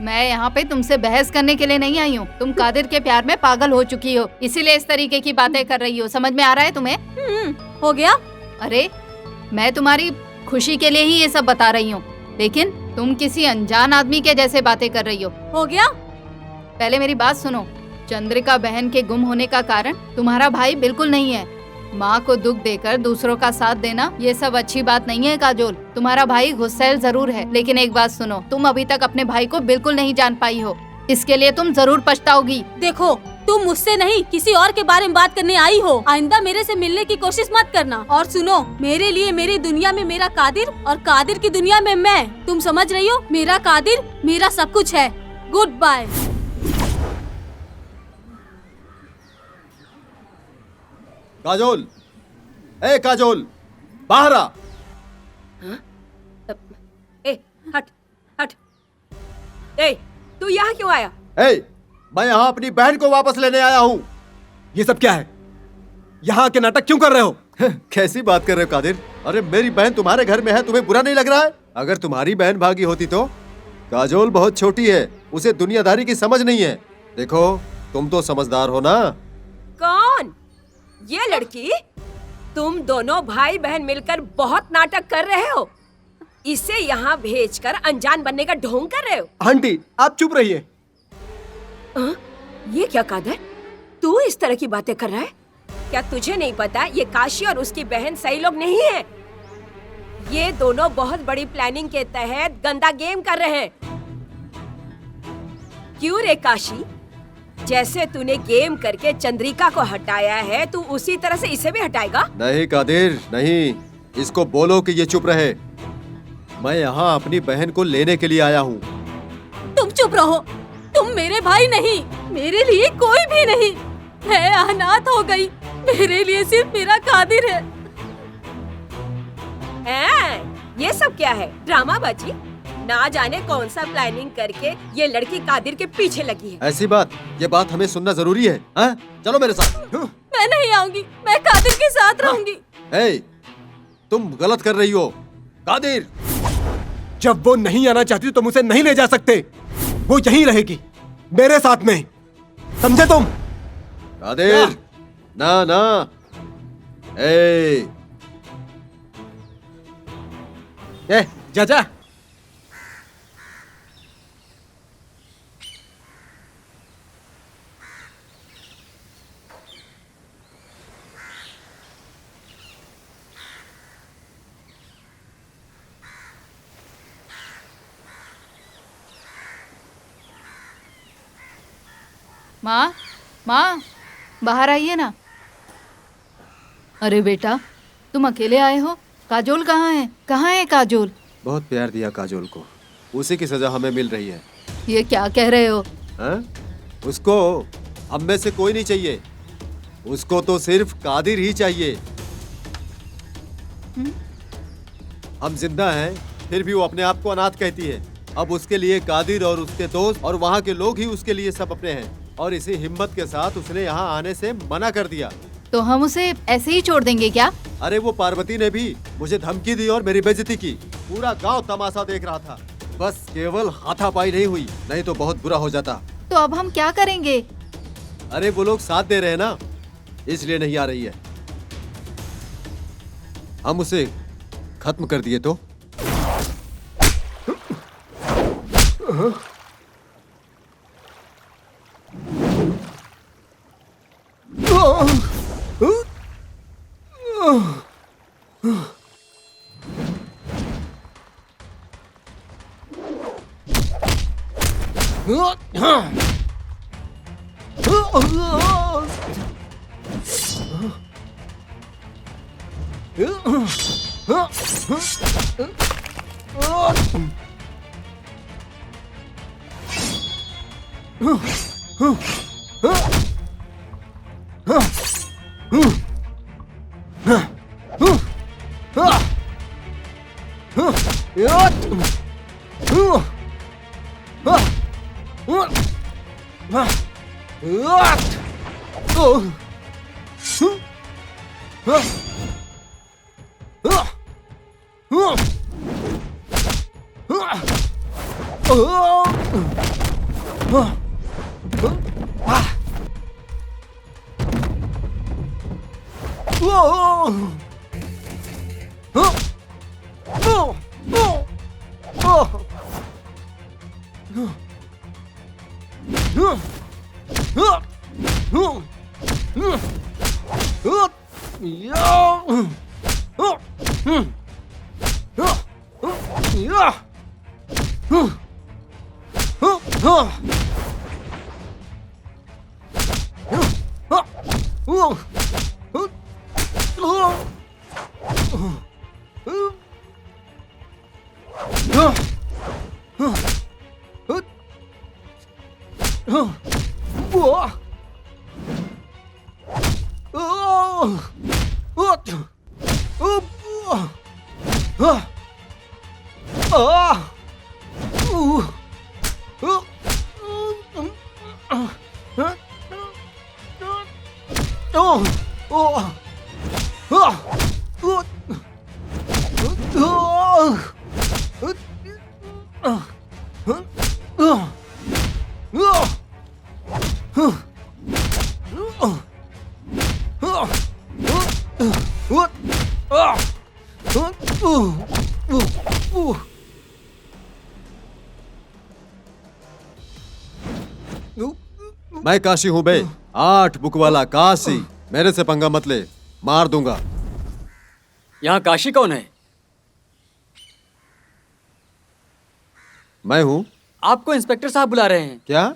मैं यहाँ पे तुमसे बहस करने के लिए नहीं आई हूँ। तुम कादिर के प्यार में पागल हो चुकी हो, इसीलिए इस तरीके की बातें कर रही हो। समझ में आ रहा है तुम्हें? हो गया। अरे मैं तुम्हारी खुशी के लिए ही ये सब बता रही हूँ, लेकिन तुम किसी अनजान आदमी के जैसे बातें कर रही हो। हो गया। पहले मेरी बात सुनो। चंद्रिका बहन के गुम होने का कारण तुम्हारा भाई बिल्कुल नहीं है। माँ को दुख देकर दूसरों का साथ देना ये सब अच्छी बात नहीं है काजोल। तुम्हारा भाई गुस्सैल जरूर है, लेकिन एक बात सुनो, तुम अभी तक अपने भाई को बिल्कुल नहीं जान पाई हो। इसके लिए तुम जरूर पछताओगी। देखो, तुम मुझसे नहीं किसी और के बारे में बात करने आई हो। आइंदा मेरे से मिलने की कोशिश मत करना। और सुनो, मेरे लिए मेरी दुनिया में मेरा कादिर और कादिर की दुनिया में मैं। तुम समझ रही हो? मेरा कादिर मेरा सब कुछ है। Good bye. काजोल, ए काजोल, बाहर आ। ए हट हट। ए तू यहाँ क्यों आया? ए, मैं यहाँ अपनी बहन को वापस लेने आया हूँ। ये सब क्या है? यहाँ के नाटक क्यों कर रहे हो? कैसी बात कर रहे हो कादिर? अरे मेरी बहन तुम्हारे घर में है, तुम्हें बुरा नहीं लग रहा है? अगर तुम्हारी बहन भागी होती तो? काजोल बहुत छोटी है, उसे दुनियादारी की समझ नहीं है। देखो, तुम तो समझदार हो ना। कौन? ये लड़की? तुम दोनों भाई बहन मिलकर बहुत नाटक कर रहे हो। इसे यहाँ भेजकर अनजान बनने का ढोंग कर रहे हो। आंटी, आप चुप रहिए। ये क्या कादर, तू इस तरह की बातें कर रहा है? क्या तुझे नहीं पता ये काशी और उसकी बहन सही लोग नहीं है? ये दोनों बहुत बड़ी प्लानिंग के तहत गंदा गेम कर रहे हैं। क्यों रे काशी? जैसे तूने गेम करके चंद्रिका को हटाया है, तू उसी तरह से इसे भी हटाएगा? नहीं कादिर, नहीं। इसको बोलो कि ये चुप रहे। मैं यहाँ अपनी बहन को लेने के लिए आया हूँ। तुम चुप रहो। तुम मेरे भाई नहीं, मेरे लिए कोई भी नहीं। मैं अनाथ हो गई, मेरे लिए सिर्फ मेरा कादिर है। ये सब क्या है? ड्रामाबाजी? ना जाने कौन सा प्लानिंग करके ये लड़की कादिर के पीछे लगी है। ऐसी बात, ये बात हमें सुनना जरूरी है। चलो मेरे साथ। मैं नहीं आऊंगी, मैं कादिर के साथ रहूंगी। ए, तुम गलत कर रही हो। कादिर, जब वो नहीं आना चाहती तुम उसे नहीं ले जा सकते। वो यहीं रहेगी, मेरे साथ में। समझे तुम? कादिर, ना ना। ए, जा जा। माँ, माँ, बाहर आइए ना। अरे बेटा, तुम अकेले आए हो? काजोल कहाँ है? कहाँ है काजोल? बहुत प्यार दिया काजोल को, उसी की सजा हमें मिल रही है। ये क्या कह रहे हो? उसको हम में से कोई नहीं चाहिए, उसको तो सिर्फ कादिर ही चाहिए। हम जिंदा हैं, फिर भी वो अपने आप को अनाथ कहती है। अब उसके लिए कादिर और उसके दोस्त और वहाँ के लोग ही उसके लिए सब अपने हैं, और इसी हिम्मत के साथ उसने यहाँ आने से मना कर दिया। तो हम उसे ऐसे ही छोड़ देंगे क्या? अरे वो पार्वती ने भी मुझे धमकी दी और मेरी बेइज्जती की। पूरा गांव तमाशा देख रहा था, बस केवल हाथापाई नहीं हुई, नहीं तो बहुत बुरा हो जाता। तो अब हम क्या करेंगे? अरे वो लोग साथ दे रहे हैं ना, इसलिए नहीं आ रही है। हम उसे खत्म कर दिए तो मैं काशी हूँ बे, 8 बुक वाला काशी। मेरे से पंगा मत ले, मार दूंगा। यहाँ काशी कौन है? मैं हूँ। आपको इंस्पेक्टर साहब बुला रहे हैं। क्या?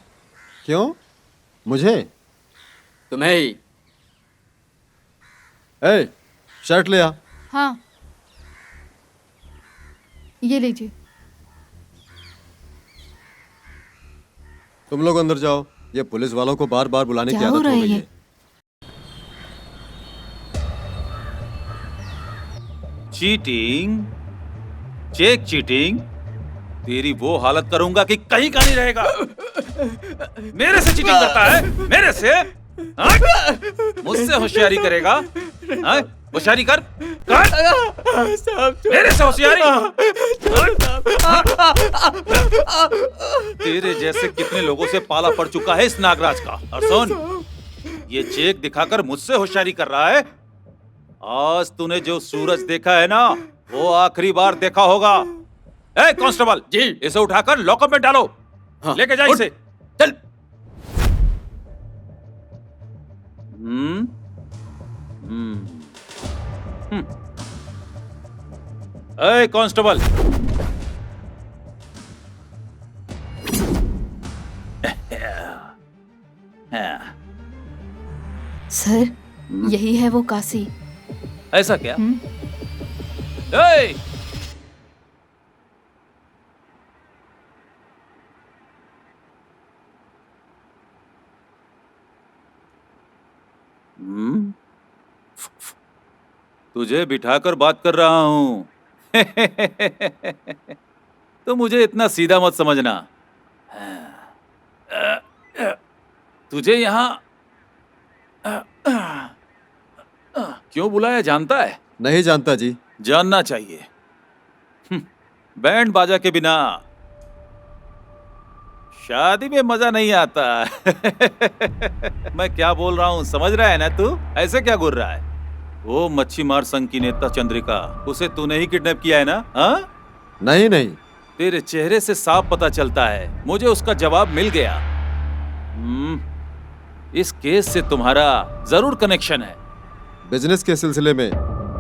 क्यों? मुझे? तुम्हें ही। ए, शर्ट ले आ। हाँ, ये लीजिए। तुम लोग अंदर जाओ, ये पुलिस वालों को बार बार बुलाने की आदत हो गई है। चीटिंग, चेक चीटिंग, तेरी वो हालत करूंगा कि कहीं का नहीं रहेगा। मेरे से चीटिंग करता है? मेरे से? मुझसे होशियारी करेगा? होशियारी कर, मेरे से होशियारी? तेरे जैसे कितने लोगों से पाला पड़ चुका है इस नागराज का। और सुन, ये चेक दिखाकर मुझसे होशियारी कर रहा है। आज तूने जो सूरज देखा है ना, वो आखिरी बार देखा होगा। ए कांस्टेबल जी, इसे उठाकर लॉकअप में डालो। हाँ, लेके जा इसे। चल। ए कांस्टेबल, सर, यही है वो काशी। ऐसा क्या? ए! तुझे बिठाकर बात कर रहा हूं। तो मुझे इतना सीधा मत समझना। तुझे यहाँ क्यों बुलाया जानता है? नहीं जानता जी। जानना चाहिए। बैंड बाजा के बिना शादी में मजा नहीं आता। मैं क्या बोल रहा हूँ समझ रहा है ना तू? ऐसे क्या घूर रहा है? वो मच्छी मार संघ की नेता चंद्रिका, उसे तूने ही किडनैप किया है ना? हाँ? नहीं नहीं। तेरे चेहरे से साफ पता चलता है। मुझे उसका जवाब मिल गया। इस केस से तुम्हारा जरूर कनेक्शन है। बिजनेस के सिलसिले में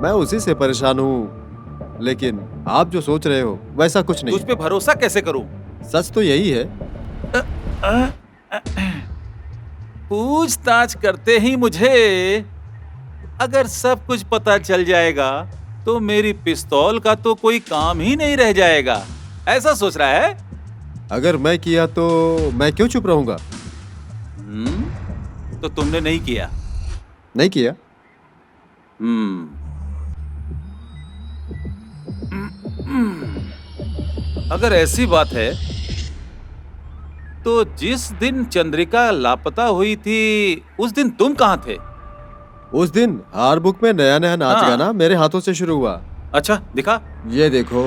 मैं उसी से परेशान हूँ, लेकिन आप जो सोच रहे हो वैसा कुछ नहीं। तुझ पे भरोसा कैसे करूं? सच तो यही है। पूछताछ करते ही मुझे अगर सब कुछ पता चल जाएगा तो मेरी पिस्तौल का तो कोई काम ही नहीं रह जाएगा। ऐसा सोच रहा है? अगर मैं किया तो मैं क्यों चुप रहूंगा? तो तुमने नहीं किया? नहीं किया। अगर ऐसी बात है तो जिस दिन चंद्रिका लापता हुई थी उस दिन तुम कहाँ थे? उस दिन हार बुक में नया नया नाच गाना मेरे हाथों से शुरू हुआ। अच्छा दिखा। ये देखो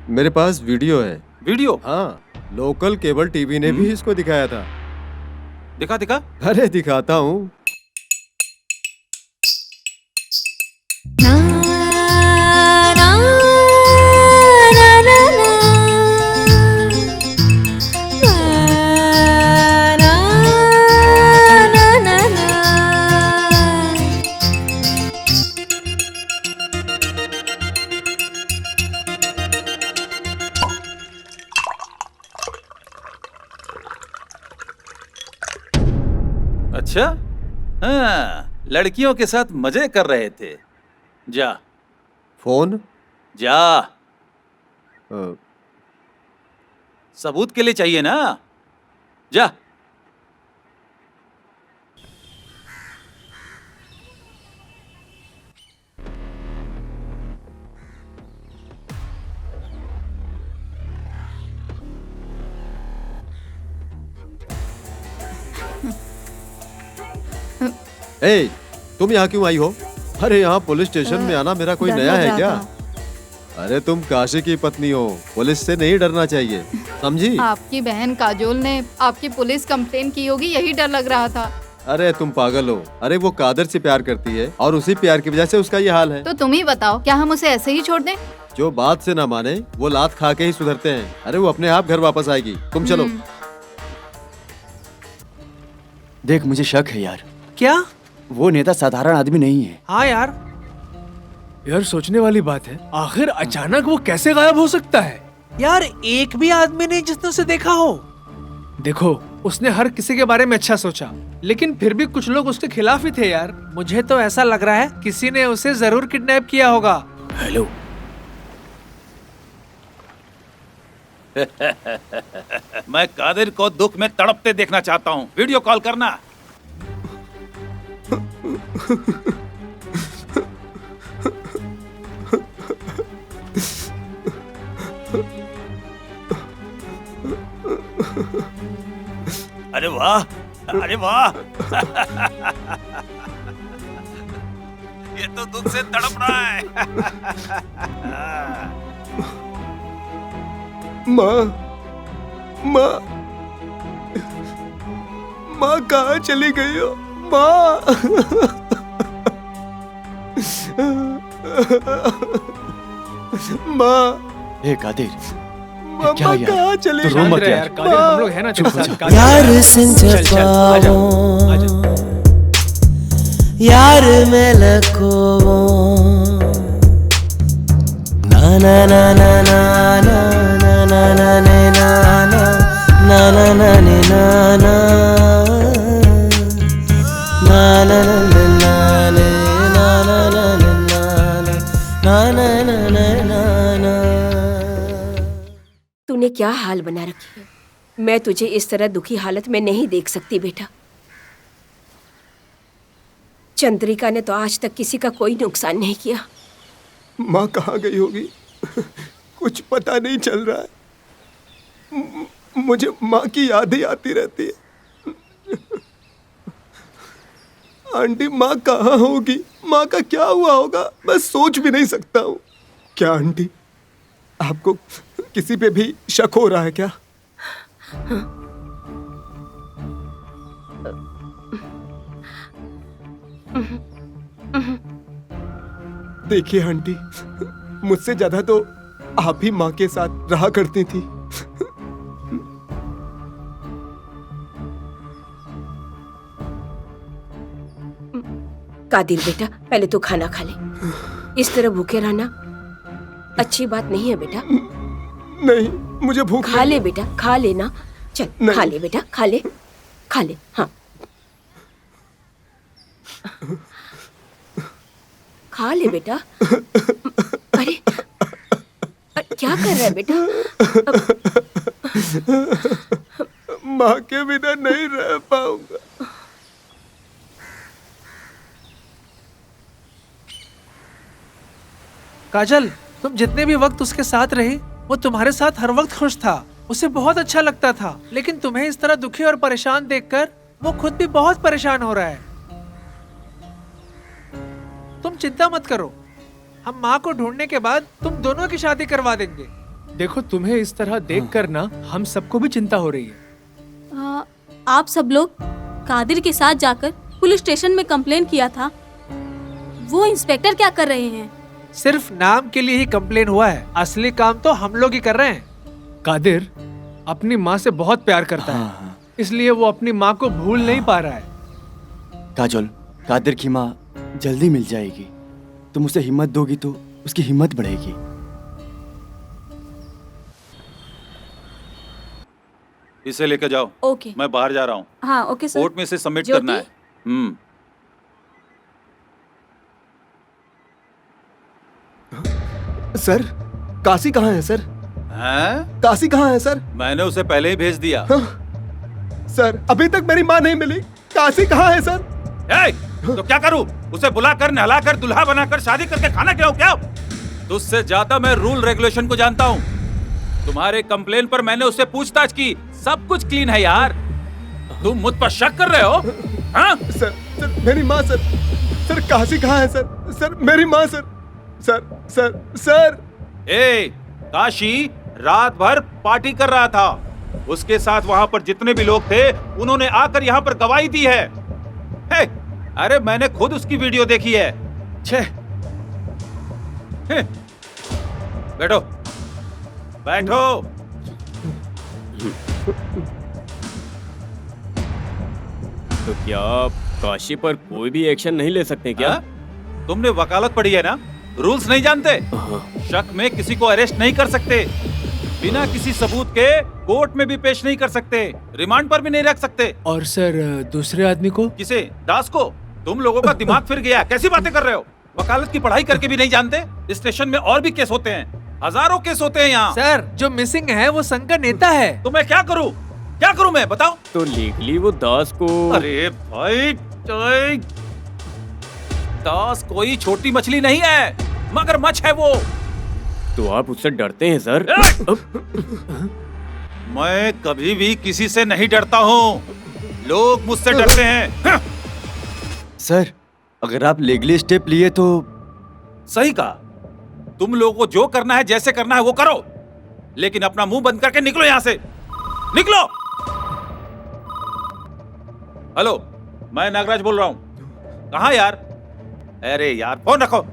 मेरे पास वीडियो है। वीडियो? हाँ, लोकल केबल टीवी ने भी इसको दिखाया था। दिखा दिखा। अरे दिखाता हूँ। अच्छा, हाँ, लड़कियों के साथ मजे कर रहे थे। जा। फोन? जा। सबूत के लिए चाहिए ना? जा। ए, तुम यहाँ क्यों आई हो? अरे यहाँ पुलिस स्टेशन में आना मेरा कोई नया है क्या? अरे तुम काशी की पत्नी हो, पुलिस से नहीं डरना चाहिए, समझी? आपकी बहन काजोल ने आपकी पुलिस कंप्लेन की होगी, यही डर लग रहा था। अरे तुम पागल हो। अरे वो कादर से प्यार करती है और उसी प्यार की वजह से उसका ये हाल है। तो तुम ही बताओ, क्या हम उसे ऐसे ही छोड़ दें? जो बात से ना माने वो लात खा के ही सुधरते हैं। अरे वो अपने आप घर वापस आएगी, तुम चलो। देख मुझे शक है यार। क्या? वो नेता साधारण आदमी नहीं है। हाँ यार सोचने वाली बात है। आखिर अचानक वो कैसे गायब हो सकता है? यार एक भी आदमी नहीं जिसने उसे देखा हो। देखो उसने हर किसी के बारे में अच्छा सोचा, लेकिन फिर भी कुछ लोग उसके खिलाफ ही थे यार। मुझे तो ऐसा लग रहा है किसी ने उसे जरूर किडनैप किया होगा। हेलो। मैं कादिर को दुख में तड़पते देखना चाहता हूँ। वीडियो कॉल करना। अरे वाह, अरे वाह। ये तो दुख से तड़प रहा है। माँ, माँ, माँ कहाँ चली गई हो? माँ, माँ, ए कादिर, क्या यार? कहाँ चले तो रो मत यार। हम लोग हैं ना तेरे साथ। यार संजय यार मैं को ना ना ना ना ना ना ना ना ना ना ना ना ना ना ना ना तूने क्या हाल बना रखी है? मैं तुझे इस तरह दुखी हालत में नहीं देख सकती बेटा। चंद्रिका ने तो आज तक किसी का कोई नुकसान नहीं किया। माँ कहाँ गई होगी? कुछ पता नहीं चल रहा है। मुझे माँ की यादें आती रहती है। आंटी, माँ कहाँ होगी? माँ का क्या हुआ होगा? मैं सोच भी नहीं सकता हूँ। क्या आंटी, आपको किसी पे भी शक हो रहा है क्या? देखिए आंटी, मुझसे ज्यादा तो आप ही माँ के साथ रहा करती थी। कादिर बेटा, पहले तो खाना खा ले। इस तरह भूखे रहना अच्छी बात नहीं है बेटा। नहीं, मुझे भूख खा ले बेटा, खा लेना। चल खा ले बेटा, खा ले, खा ले। हाँ, खा ले बेटा। अरे क्या कर रहा है बेटा? माँ के बिना नहीं रह पाऊंगा। काजल, तुम जितने भी वक्त उसके साथ रही, वो तुम्हारे साथ हर वक्त खुश था। उसे बहुत अच्छा लगता था, लेकिन तुम्हें इस तरह दुखी और परेशान देखकर वो खुद भी बहुत परेशान हो रहा है। तुम चिंता मत करो, हम माँ को ढूंढने के बाद तुम दोनों की शादी करवा देंगे। देखो, तुम्हें इस तरह देखकर ना हम सबको भी चिंता हो रही है। आप सब लोग कादिर के साथ जाकर पुलिस स्टेशन में कंप्लेन किया था। वो इंस्पेक्टर क्या कर रहे हैं? सिर्फ नाम के लिए ही कंप्लेन हुआ है, असली काम तो हम लोग ही कर रहे हैं। कादिर अपनी माँ से बहुत प्यार करता है, इसलिए वो अपनी माँ को भूल नहीं पा रहा है। काजल, कादिर की माँ जल्दी मिल जाएगी। तुम उसे हिम्मत दोगी तो उसकी हिम्मत बढ़ेगी। इसे लेकर जाओ। ओके। मैं बाहर जा रहा हूँ। हाँ ओके सर। कोर्ट में इसे सबमिट करना है। सर, काशी कहाँ है सर? हैं? काशी कहाँ है सर? मैंने उसे पहले ही भेज दिया। सर, अभी तक मेरी माँ नहीं मिली। काशी कहाँ है सर? तो क्या करूं? उसे बुलाकर नहलाकर दुल्हा बनाकर शादी करके खाना खिलाऊं क्या? तुझसे ज्यादा मैं रूल रेगुलेशन को जानता हूं। तुम्हारे कंप्लेन पर मैंने उससे पूछताछ की, सब कुछ क्लीन है यार। तुम मुझ पर शक कर रहे हो? हाँ? सर, मेरी माँ सर। सर, काशी कहाँ है सर? सर, मेरी माँ सर। सर। काशी रात भर पार्टी कर रहा था। उसके साथ वहां पर जितने भी लोग थे, उन्होंने आकर यहाँ पर गवाही दी है। अरे मैंने खुद उसकी वीडियो देखी है। बैठो बैठो। तो क्या आप काशी पर कोई भी एक्शन नहीं ले सकते क्या? तुमने वकालत पढ़ी है ना? रूल्स नहीं जानते? शक में किसी को अरेस्ट नहीं कर सकते, बिना किसी सबूत के कोर्ट में भी पेश नहीं कर सकते, रिमांड पर भी नहीं रख सकते। और सर, दूसरे आदमी को? किसे? दास को? तुम लोगों का दिमाग फिर गया, कैसी बातें कर रहे हो? वकालत की पढ़ाई करके भी नहीं जानते? स्टेशन में और भी केस होते हैं, हजारों केस होते हैं यहाँ। सर, जो मिसिंग है वो संघ का नेता है। तो मैं क्या करूँ? क्या करूँ मैं, बताओ? तो लीगली वो दास को... अरे भाई, दास कोई छोटी मछली नहीं है, मगरमच्छ है वो। तो आप उससे डरते हैं सर? मैं कभी भी किसी से नहीं डरता हूँ, लोग मुझसे डरते हैं। सर, अगर आप लीगली स्टेप लिए तो... सही कहा। तुम लोगों को जो करना है, जैसे करना है वो करो, लेकिन अपना मुंह बंद करके निकलो यहाँ से, निकलो। हेलो, मैं नागराज बोल रहा हूँ। कहाँ यार? अरे यार, फोन रखो।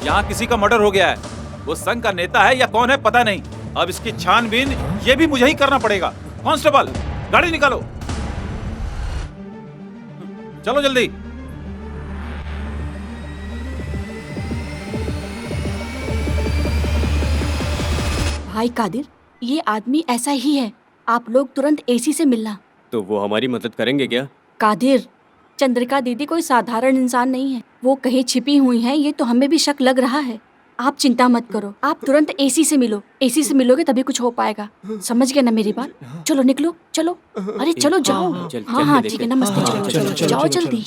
यहाँ किसी का मर्डर हो गया है, वो संघ का नेता है या कौन है पता नहीं। अब इसकी छानबीन ये भी मुझे ही करना पड़ेगा। कांस्टेबल, गाड़ी निकालो, चलो जल्दी। भाई कादिर, ये आदमी ऐसा ही है, आप लोग तुरंत एसी से मिलना। तो वो हमारी मदद करेंगे क्या? कादिर, चंद्रिका दीदी कोई साधारण इंसान नहीं है, वो कहीं छिपी हुई हैं, ये तो हमें भी शक लग रहा है। आप चिंता मत करो, आप तुरंत एसी से मिलो। एसी से मिलोगे तभी कुछ हो पाएगा, समझ गए ना मेरी बात? चलो निकलो, चलो। अरे चलो जाओ। हाँ ठीक है, नमस्ते। चलो जाओ जल्दी।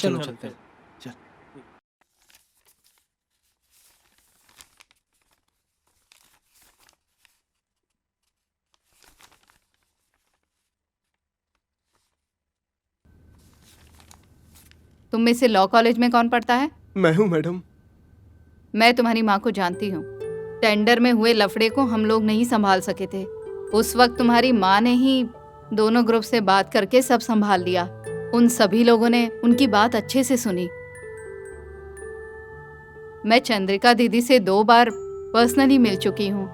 तुम में से लॉ कॉलेज में कौन पढ़ता है? मैं हूँ मैडम। मैं तुम्हारी माँ को जानती हूँ। टेंडर में हुए लफड़े को हम लोग नहीं संभाल सके थे। उस वक्त तुम्हारी माँ ने ही दोनों ग्रुप से बात करके सब संभाल लिया। उन सभी लोगों ने उनकी बात अच्छे से सुनी। मैं चंद्रिका दीदी से 2 बार पर्सनली मिल चुकी हूँ।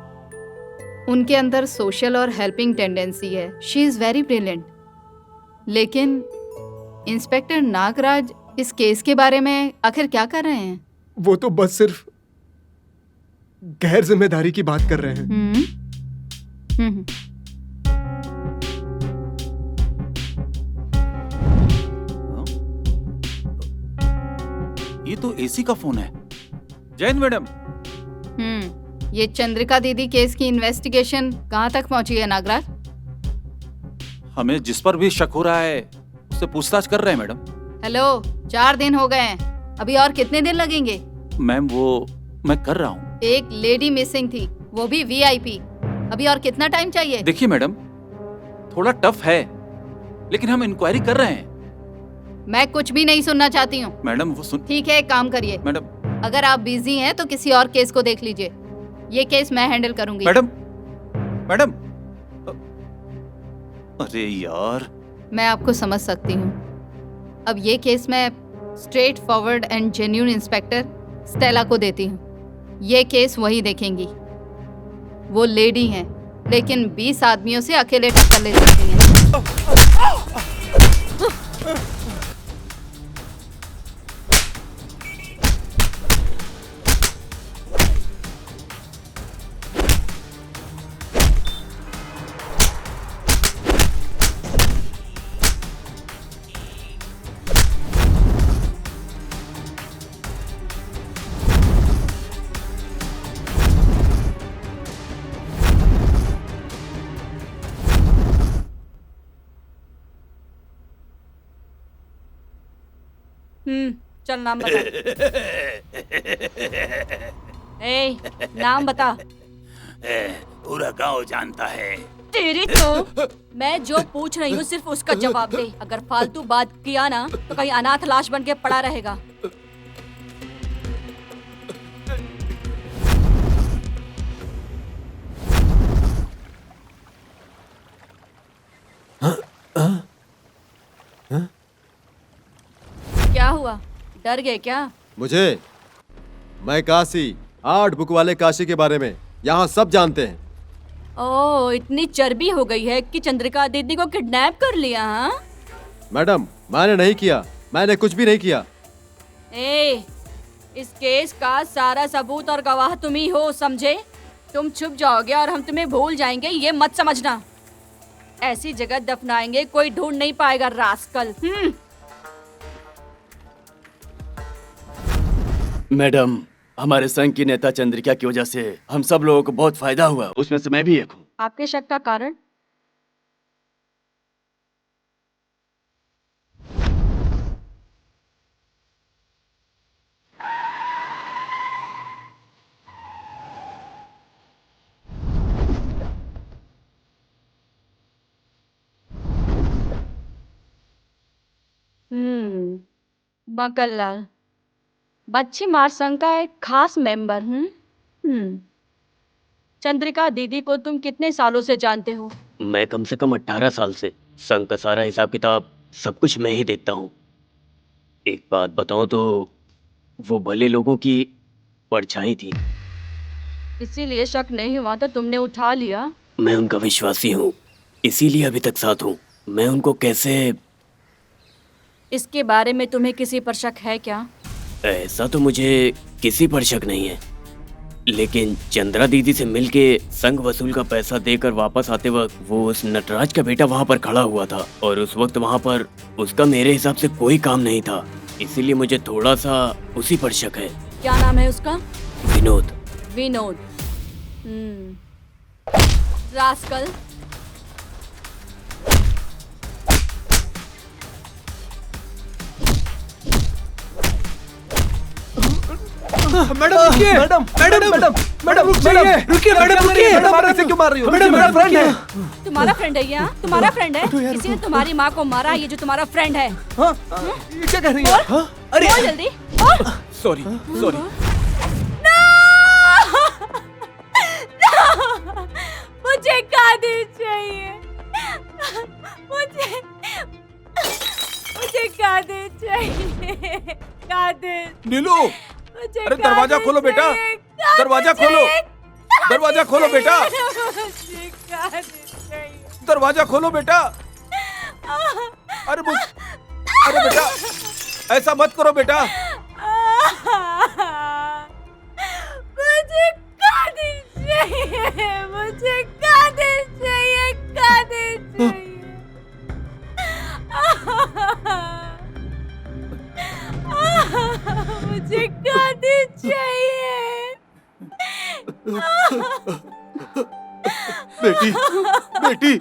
उनके अंदर सोशल और हेल्पिंग टेंडेंसी है। She is very brilliant. लेकिन इंस्पेक्टर नागराज इस केस के बारे में आखिर क्या कर रहे हैं? वो तो बस सिर्फ गैर जिम्मेदारी की बात कर रहे हैं। ये तो एसी का फोन है। जैन मैडम। ये चंद्रिका दीदी केस की इन्वेस्टिगेशन कहाँ तक पहुंची है नागराज? हमें जिस पर भी शक हो रहा है उससे पूछताछ कर रहे हैं मैडम। हेलो, 4 दिन हो गए हैं, अभी और कितने दिन लगेंगे? मैम वो मैं कर रहा हूँ। एक लेडी मिसिंग थी, वो भी वीआईपी। अभी और कितना टाइम चाहिए? देखिए मैडम, थोड़ा टफ है लेकिन हम इंक्वायरी कर रहे हैं। मैं कुछ भी नहीं सुनना चाहती हूँ। मैडम वो सुन। ठीक है, एक काम करिए मैडम, अगर आप बिजी हैं तो किसी और केस को देख लीजिए। ये केस मैं हैंडल करूंगी। मैडम अरे यार। मैं आपको समझ सकती हूँ। अब ये केस मैं straight forward and genuine inspector Stella को देती हूँ। ये केस वही देखेंगी। वो लेडी हैं लेकिन 20 आदमियों से अकेले टक्कर ले सकती हैं। चल नाम बता। ए, नाम बता। पूरा गांव जानता है। तेरी तो मैं जो पूछ रही हूँ सिर्फ उसका जवाब दे। अगर फालतू बात किया ना तो कहीं अनाथ लाश बन के पड़ा रहेगा। क्या हुआ, डर गए क्या? मैं काशी 8 बुक वाले काशी के बारे में यहाँ सब जानते हैं। ओह, इतनी चर्बी हो गई है कि चंद्रिका दीदी को किडनैप कर लिया? हाँ मैडम, मैंने नहीं किया, मैंने कुछ भी नहीं किया। इस केस का सारा सबूत और गवाह तुम ही हो, समझे? तुम छुप जाओगे और हम तुम्हें भूल जाएंगे, ये मत समझना। ऐसी जगह दफनाएंगे कोई ढूंढ नहीं पाएगा, रास्कल। मैडम, हमारे संघ की नेता चंद्रिका की वजह से हम सब लोगों को बहुत फायदा हुआ, उसमें से मैं भी एक हूँ। आपके शक का कारण? बकललाल, बच्ची मार संघ का एक खास मेंबर। चंद्रिका दीदी को तुम कितने सालों से जानते हो? मैं कम से कम 18 साल से। संघ का सारा हिसाब किताब सब कुछ मैं ही देखता हूँ। एक बात बताऊं तो वो भले लोगों की परछाई थी। इसीलिए शक नहीं हुआ तो तुमने उठा लिया। मैं उनका विश्वासी हूँ, इसीलिए अभी तक साथ हूँ। मैं उनको कैसे... इसके बारे में तुम्हें किसी पर शक है क्या? ऐसा तो मुझे किसी पर शक नहीं है, लेकिन चंद्रा दीदी से मिलके संघ वसूल का पैसा देकर वापस आते वक्त वो उस नटराज का बेटा वहाँ पर खड़ा हुआ था और उस वक्त वहाँ पर उसका मेरे हिसाब से कोई काम नहीं था, इसीलिए मुझे थोड़ा सा उसी पर शक है। क्या नाम है उसका? विनोद। विनोद। रास्कल। मैडम रुकिए। मैडम चाहिए। रुकिए मैडम, रुकिए। मैडम आप इसे क्यों मार रही हो? मैडम, मेरा फ्रेंड है। तुम्हारा फ्रेंड है ये? हाँ? तुम्हारा फ्रेंड है? किसी ने तुम्हारी माँ को मारा, ये जो तुम्हारा फ्रेंड है? ये क्या कह रही है? अरे बोल जल्दी बोल। Sorry sorry. मुझे कादिर चाहिए। मुझे कादिर चाहिए। कादिर। नीलू, मुझे अरे दरवाजा कादिर खोलो बेटा, चाहिए, दरवाजा खोलो, दरवाजा खोलो बेटा, मुझे कादिर चाहिए। दरवाजा खोलो बेटा। अरे बेटा ऐसा मत करो बेटा। मुझे कादिर चाहिए। मुझे कादिर चाहिए। कादिर चाहिए। मुझे कादिर चाहिए। बेटी, बेटी,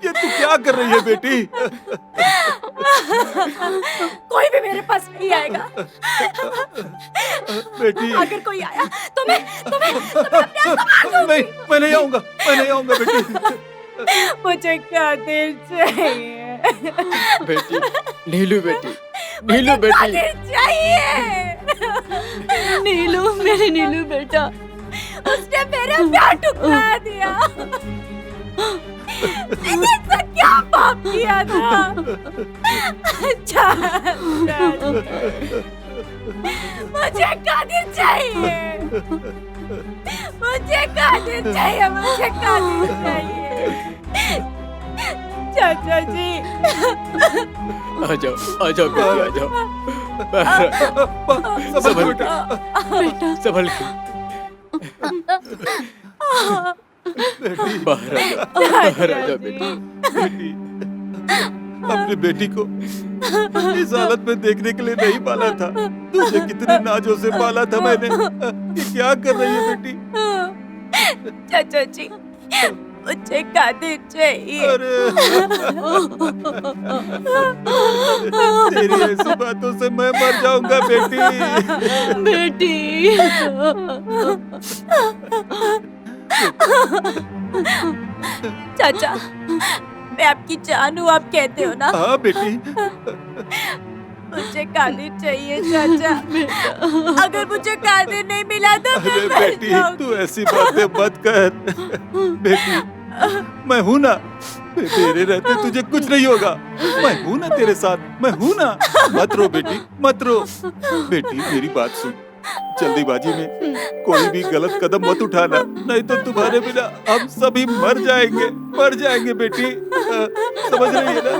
ये तू क्या कर रही है बेटी? कोई भी मेरे पास नहीं आएगा। बेटी, अगर कोई आया तो मैं अपने आप को मार दूंगी। नहीं, मैं नहीं आऊंगा, मैं नहीं आऊंगा बेटी। मुझे कादिर चाहिए। बेटी, नीलू बेटी, नीलू बेटी। कादिर चाहिए। नीलू, मेरी नीलू बेटा, उसने मेरा प्यार ठुकरा दिया। मैंने इससे क्या पाप किया था? मुझे कादिर चाहिए। मुझे कादिर चाहिए। मुझे कादिर चाहिए। चाचा जी, आ जाओ बेटी, आ जाओ। संभल बेटा, संभल के बाहर आ जा बेटी। बेटी, अपनी बेटी को इस हालत में देखने के लिए नहीं पाला था। तुझे कितने नाजों से पाला था मैंने। ये क्या कर रही है बेटी? चाचा जी, मुझे कादिर चाहिए। तेरी ऐसी बातों से मैं मर जाऊंगा बेटी। बेटी। चाचा, मैं आपकी जान हूँ, आप कहते हो ना? हाँ बेटी। मुझे कादिर चाहिए चाचा। अगर मुझे कादिर नहीं मिला तो मैं अरे मर बेटी, जाऊंगी। तू ऐसी बातें मत कर। बेटी, मैं हूं ना, तेरे रहते तुझे कुछ नहीं होगा। मैं हूं ना तेरे साथ, मैं हूं ना। मत रो बेटी, मत रो। बेटी मेरी बात सुन, जल्दीबाजी में कोई भी गलत कदम मत उठाना, नहीं तो तुम्हारे बिना हम सभी मर जाएंगे बेटी। समझ रही है ना?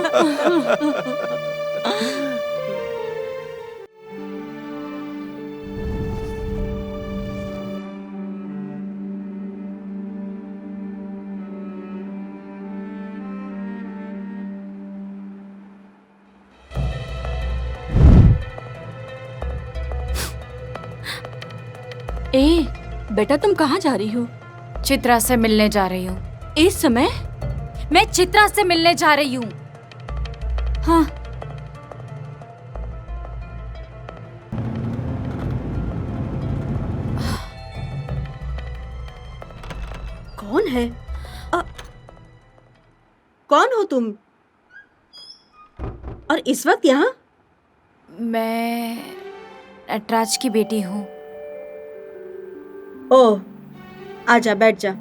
ए, बेटा तुम कहाँ जा रही हो? चित्रा से मिलने जा रही हूँ। इस समय? मैं चित्रा से मिलने जा रही हूँ। हाँ। कौन है? कौन हो तुम? और इस वक्त यहाँ? मैं नटराज की बेटी हूँ। ओह, आजा, बैठ जा।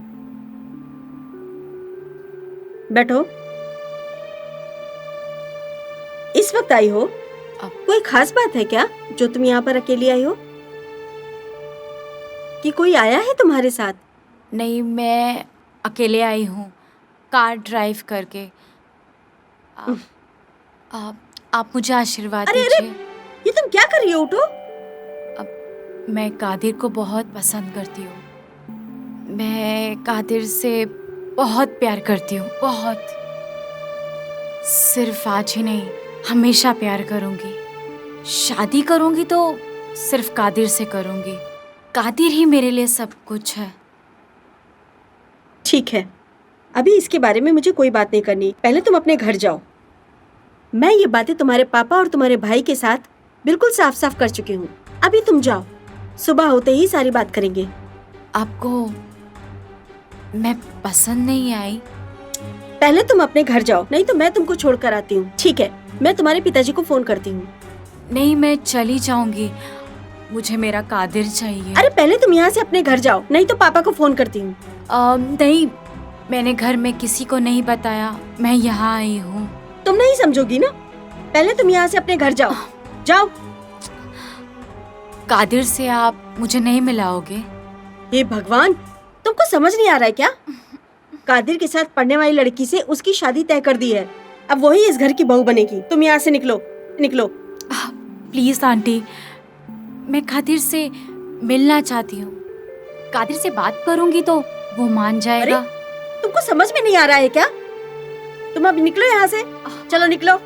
बैठो। इस वक्त आई हो? कोई खास बात है क्या जो तुम यहाँ पर अकेली आई हो? कि कोई आया है तुम्हारे साथ? नहीं, मैं अकेले आई हूँ, कार ड्राइव करके। आप मुझे आशीर्वाद दीजिए। ये तुम क्या कर रही हो? उठो। मैं कादिर को बहुत पसंद करती हूँ। मैं कादिर से बहुत प्यार करती हूँ, बहुत। सिर्फ आज ही नहीं, हमेशा प्यार करूँगी। शादी करूँगी तो सिर्फ कादिर से करूँगी। कादिर ही मेरे लिए सब कुछ है। ठीक है, अभी इसके बारे में मुझे कोई बात नहीं करनी। पहले तुम अपने घर जाओ। मैं ये बातें तुम्हारे पापा और तुम्हारे भाई के साथ बिल्कुल साफ साफ कर चुकी हूँ। अभी तुम जाओ, सुबह होते ही सारी बात करेंगे। आपको मैं पसंद नहीं आई। पहले तुम अपने घर जाओ, नहीं तो मैं तुमको छोड़कर आती हूँ। ठीक है, मैं तुम्हारे पिताजी को फोन करती हूँ। नहीं, मैं चली जाऊंगी, मुझे मेरा कादिर चाहिए। अरे पहले तुम यहाँ से अपने घर जाओ, नहीं तो पापा को फोन करती हूँ। नहीं, मैंने घर में किसी को नहीं बताया, मैं यहाँ आई हूँ। तुम नहीं समझोगी ना, पहले तुम यहाँ से अपने घर जाओ, जाओ। कादिर से आप मुझे नहीं मिलाओगे? हे भगवान, तुमको समझ नहीं आ रहा है क्या? कादिर के साथ पढ़ने वाली लड़की से उसकी शादी तय कर दी है, अब वही इस घर की बहू बनेगी। तुम यहाँ से निकलो, निकलो। प्लीज आंटी, मैं कादिर से मिलना चाहती हूँ। कादिर से बात करूंगी तो वो मान जाएगा। तुमको समझ में नहीं आ रहा है क्या? तुम अब निकलो यहाँ से, चलो निकलो,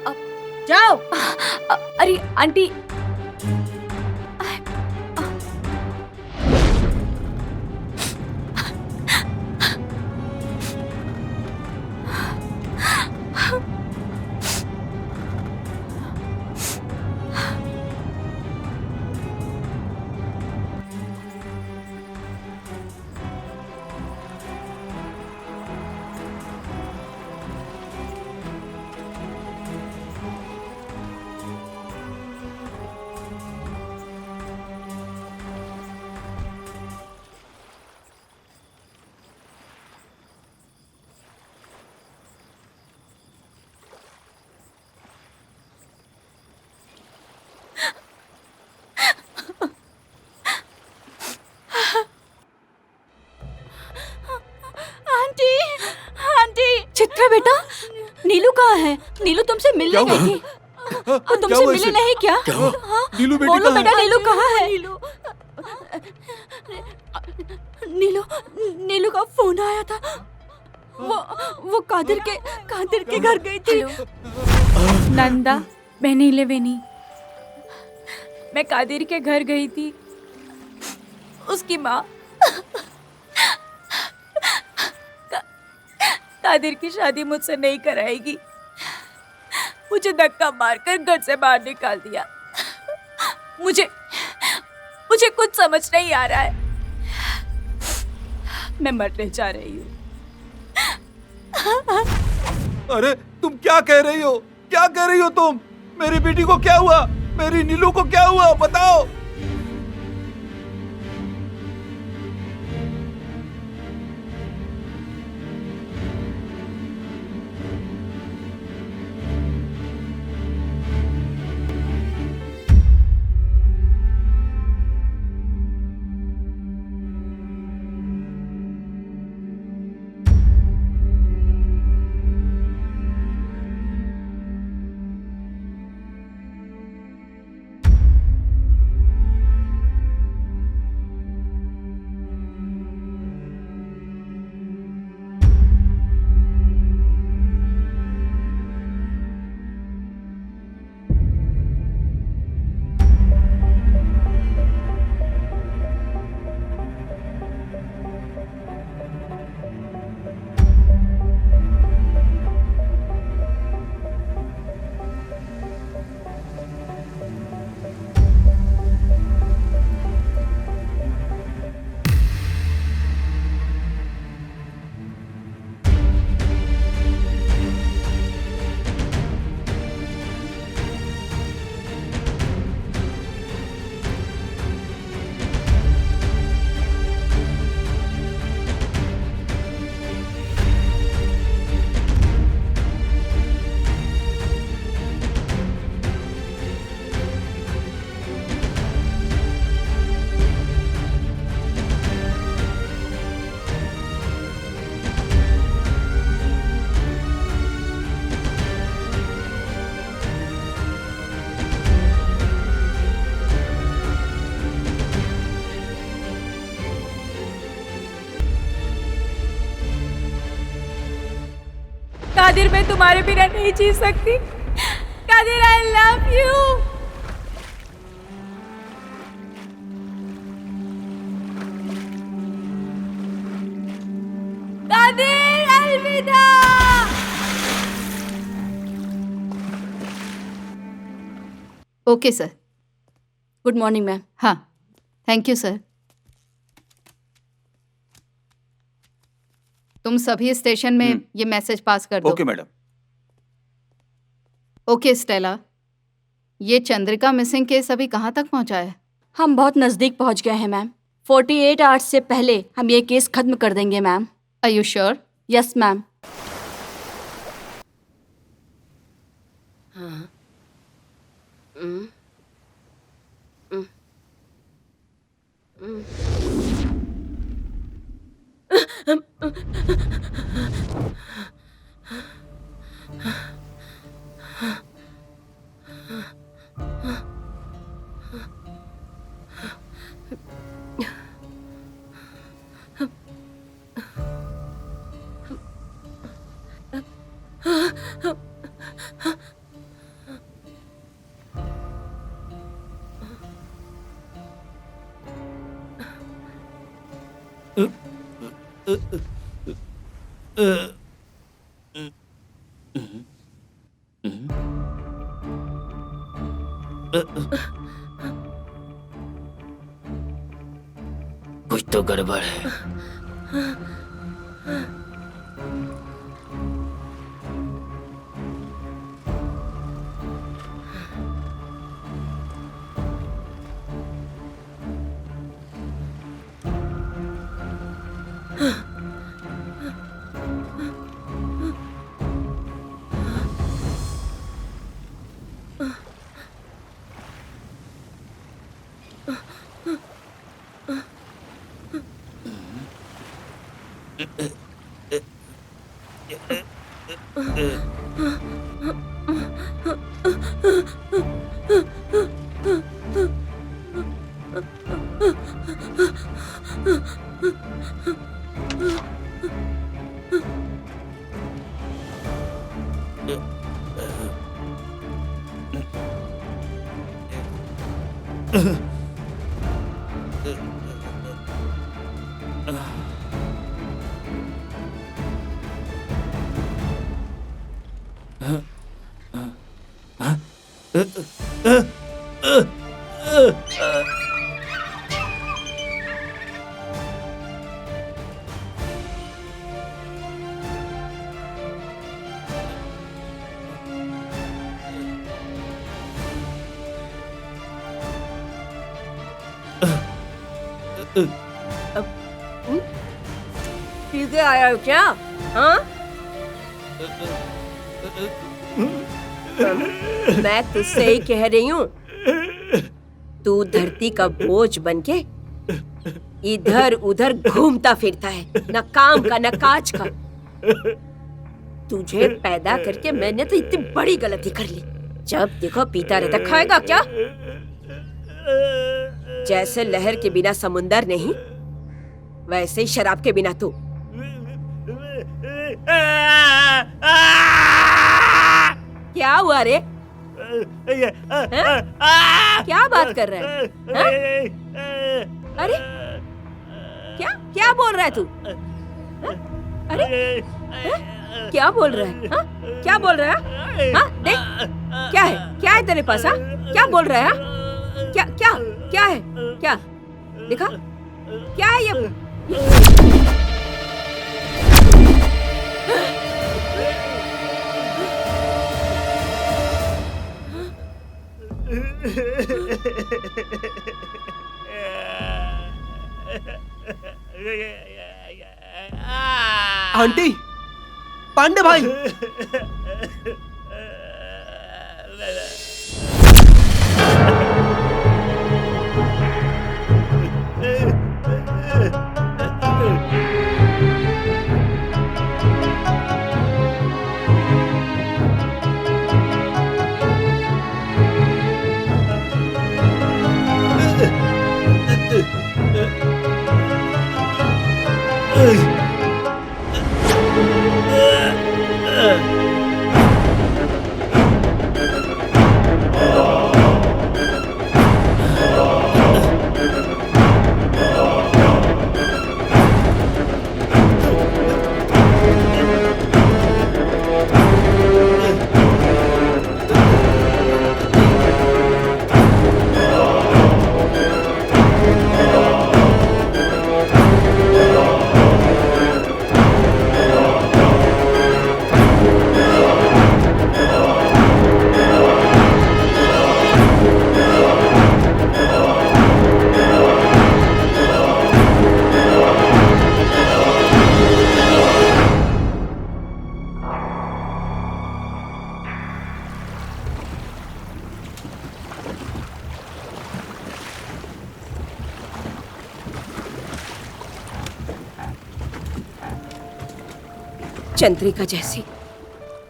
जाओ। अरे आंटी, चित्रा बेटा, नीलू कहाँ है? नीलू तुमसे मिलने गई थी। वो तुमसे मिली नहीं क्या? हाँ? नीलू बेटी बोलो कहाँ है? बेटा, नीलू कहाँ है? नीलू नीलू का फोन आया था। वो कादिर के घर गई थी। नंदा, मैं नीले बेनी, मैं कादिर के घर गई थी। उसकी माँ कादिर की शादी मुझसे नहीं कराएगी। मुझे धक्का मारकर घर से बाहर निकाल दिया। मुझे कुछ समझ नहीं आ रहा है। मैं मरने जा रही हूँ। अरे तुम क्या कह रही हो? क्या कह रही हो तुम? मेरी बेटी को क्या हुआ? मेरी नीलू को क्या हुआ? बताओ। कादिर, मैं तुम्हारे बिना नहीं जी सकती। Qadir, I love you. Qadir, अलविदा। Okay sir. Good morning ma'am. हाँ, थैंक यू सर। तुम सभी स्टेशन में ये मैसेज पास कर दो। Okay madam. ओके स्टेला, ये चंद्रिका मिसिंग केस अभी कहाँ तक पहुँचा है? हम बहुत नजदीक पहुंच गए हैं मैम। 48 आवर्स से पहले हम ये केस खत्म कर देंगे ma'am. Are you sure? Yes ma'am. कुछ तो गड़बड़ है। ठीक है, आया हो क्या? हाँ? मैं तुझसे ही कह रही हूँ, तू धरती का बोझ बनके इधर उधर घूमता फिरता है, न काम का न काज का। तुझे पैदा करके मैंने तो इतनी बड़ी गलती कर ली। जब देखो पीता रहता, खाएगा क्या? जैसे लहर के बिना समुंदर नहीं, वैसे ही शराब के बिना तू। क्या हुआ रे? क्या बात कर रहा है? अरे क्या क्या बोल रहा है तू? अरे क्या बोल रहा है? हा? क्या बोल रहा है? हाँ देख, क्या है तेरे पास? हाँ क्या बोल रहा है? क्या क्या क्या है? क्या दिखा? क्या है ये? आंटी, पांडे भाई, चंद्रिका जैसी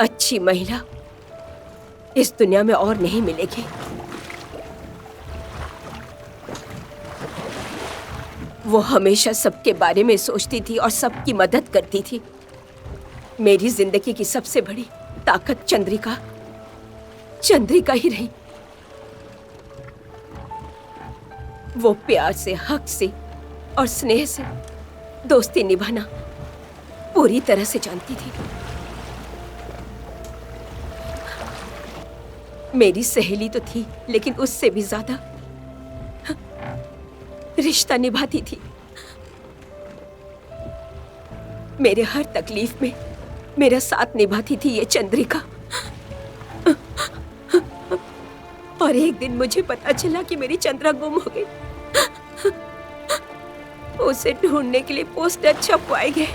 अच्छी महिला इस दुनिया में और नहीं मिलेगी। वो हमेशा सबके बारे में सोचती थी और सबकी मदद करती थी। मेरी जिंदगी की सबसे बड़ी ताकत चंद्रिका ही रही। वो प्यार से, हक से और स्नेह से दोस्ती निभाना पूरी तरह से जानती थी। मेरी सहेली तो थी, लेकिन उससे भी ज्यादा रिश्ता निभाती थी। मेरे हर तकलीफ में मेरा साथ निभाती थी ये चंद्रिका। और एक दिन मुझे पता चला कि मेरी चंद्रा गुम हो गई। उसे ढूंढने के लिए पोस्टर छपवाए गए।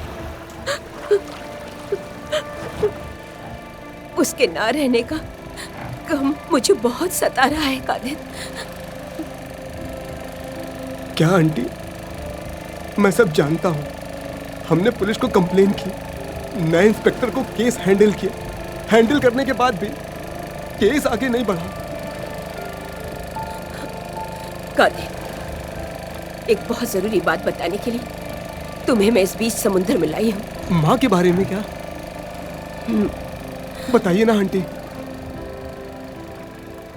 उसके ना रहने का गम मुझे बहुत सता रहा है कादिर। क्या आंटी, मैं सब जानता हूँ। हमने पुलिस को कंप्लेन की, नए इंस्पेक्टर को केस हैंडल किया। हैंडल करने के बाद भी केस आगे नहीं बढ़ा। कादिर, एक बहुत जरूरी बात बताने के लिए तुम्हें मैं इस बीच समुद्र में लाई हूँ। माँ के बारे में क्या? बताइए ना आंटी।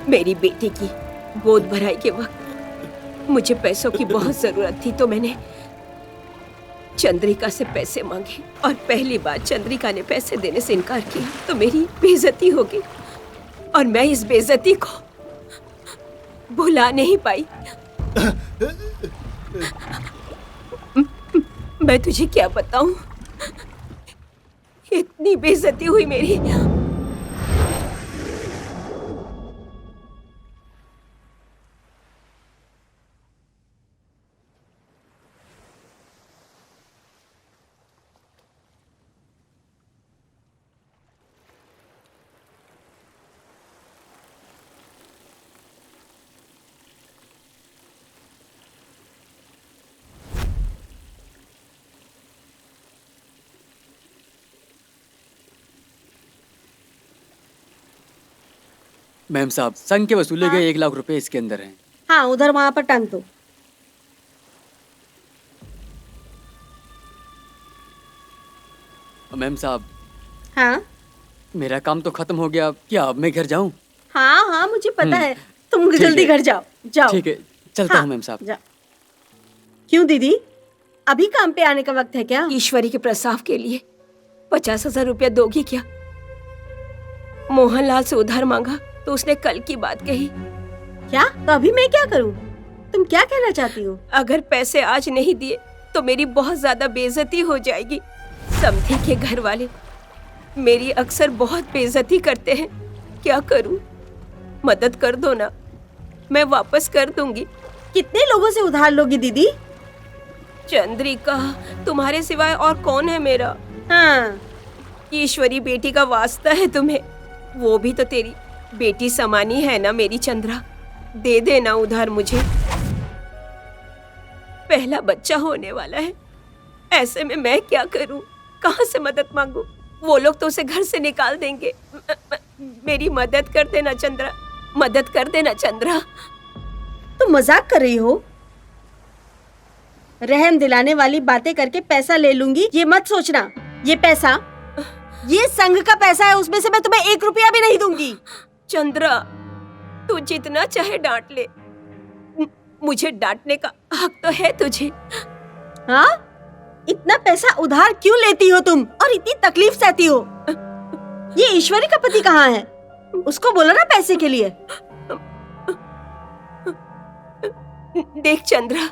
मेरी बेटी की गोद भराई के वक्त मुझे पैसों की बहुत जरूरत थी, तो मैंने चंद्रिका से पैसे मांगे और पहली बार चंद्रिका ने पैसे देने से इनकार किया तो मेरी बेइज्जती हो गई और मैं इस बेइज्जती को भुला नहीं पाई। मैं तुझे क्या बताऊं, इतनी बेइज्जती हुई मेरी। मैम साहब, संघ के वसूले गए 1 लाख रुपए इसके अंदर हैं। हाँ, उधर वहां पर टांग दो। मैम साहब, हाँ मेरा काम तो खत्म हो गया, क्या अब मैं घर जाऊं? हाँ हाँ, मुझे पता है। तुम ठीक जल्दी है। घर जाओ। जाओ। ठीक है, चलता हाँ, हूँ मैम साहब। जाओ। क्यों दीदी, अभी काम पे आने का वक्त है क्या? ईश्वरी के प्रस्ताव के लिए 50,000 रुपया दोगी क्या? मोहनलाल से उधार मांगा तो उसने कल की बात कही। क्या? तो अभी मैं क्या करूं? तुम क्या कहना चाहती हो? अगर पैसे आज नहीं दिए तो मेरी बहुत ज्यादा बेइज्जती हो जाएगी। समधी के घर वाले मेरी अक्सर बहुत बेइज्जती करते हैं। क्या करूं? मदद कर दो ना, मैं वापस कर दूंगी। कितने लोगों से उधार लोगी दीदी? चंद्रिका, तुम्हारे सिवाय और कौन है मेरा? हाँ, ईश्वरी बेटी का वास्ता है तुम्हें, वो भी तो तेरी बेटी समानी है ना मेरी चंद्रा। दे देना उधार मुझे, पहला बच्चा होने वाला है। ऐसे में मैं क्या करूं, कहां से मदद मांगू? वो लोग तो उसे घर से निकाल देंगे। मेरी मदद कर देना चंद्रा, मदद कर देना चंद्रा। तुम मजाक कर रही हो? रहम दिलाने वाली बातें करके पैसा ले लूंगी, ये मत सोचना। ये पैसा, ये संघ का पैसा है, उसमें से मैं तुम्हें 1 रुपया भी नहीं दूंगी। चंद्रा, तू जितना चाहे डांट ले, मुझे डांटने का हक तो है तुझे। हाँ? इतना पैसा उधार क्यों लेती हो तुम और इतनी तकलीफ सहती हो? ये ईश्वरी का पति कहाँ है? उसको बोलो ना पैसे के लिए। देख चंद्रा,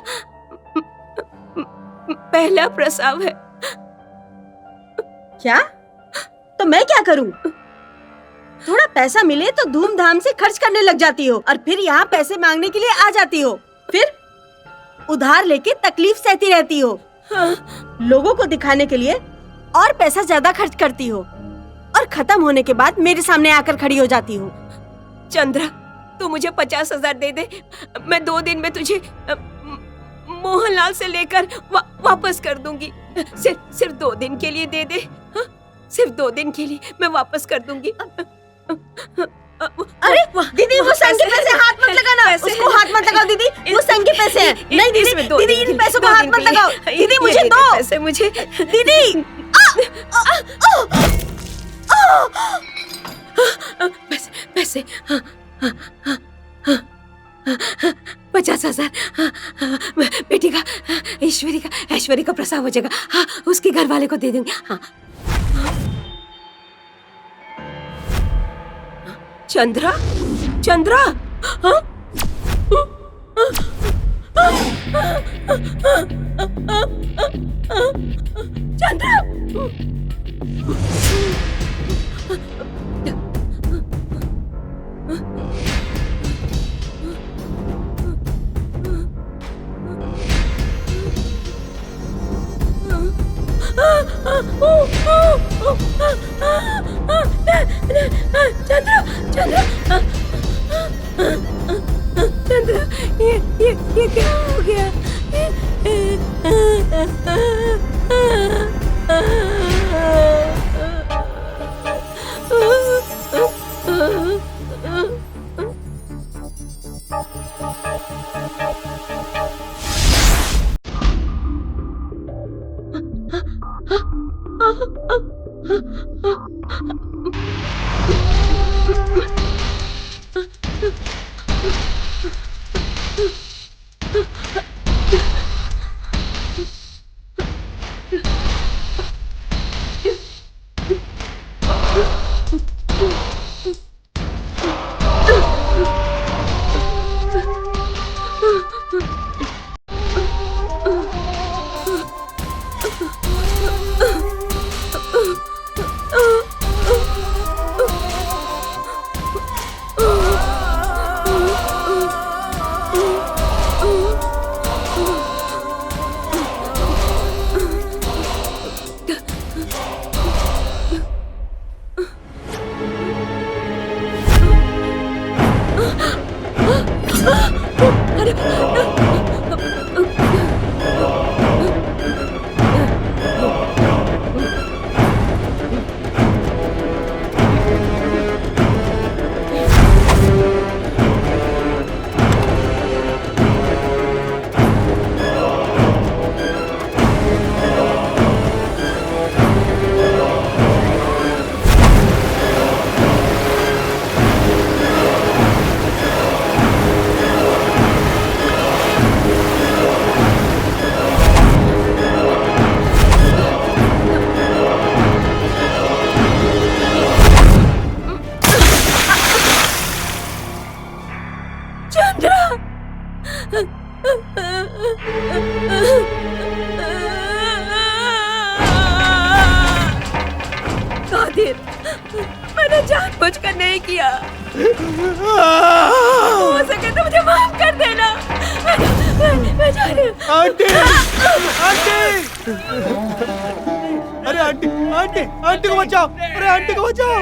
पहला प्रसव है। क्या? तो मैं क्या करूं? थोड़ा पैसा मिले तो धूमधाम से खर्च करने लग जाती हो और फिर यहाँ पैसे मांगने के लिए आ जाती हो। फिर उधार लेके तकलीफ सहती रहती हो। हाँ। लोगों को दिखाने के लिए और पैसा ज्यादा खर्च करती हो और खत्म होने के बाद मेरे सामने आकर खड़ी हो जाती हो। चंद्रा, तू मुझे 50,000 दे दे, मैं 2 दिन में तुझे मोहनलाल से लेकर वापस कर दूंगी। सिर्फ 2 दिन के लिए दे दे। हाँ? सिर्फ 2 दिन के लिए मैं वापस कर दूंगी। अरे दीदी वो संग के पैसे हाथ मत लगाना, उसको हाथ मत लगाओ दीदी, वो संग के पैसे हैं। नहीं दीदी, दीदी इन पैसों को हाथ मत लगाओ, दीदी मुझे दो पैसे, मुझे दीदी। पैसे 50,000 बेटी का, ऐश्वर्य का प्रसव हो जाएगा। हाँ, उसके घर वाले को दे दूंगी। हाँ। चंद्रा, चंद्रा, हाँ? चंद्रा, चंद्रा, चंद्रा, चंद्रा, ये क्या हो गया? कादिर, मैंने जानबूझकर नहीं किया। हो सके तो मुझे माफ कर देना। मैं जा रही हूँ। आंटी, आंटी, अरे आंटी, आंटी, आंटी को बचाओ, अरे आंटी को बचाओ।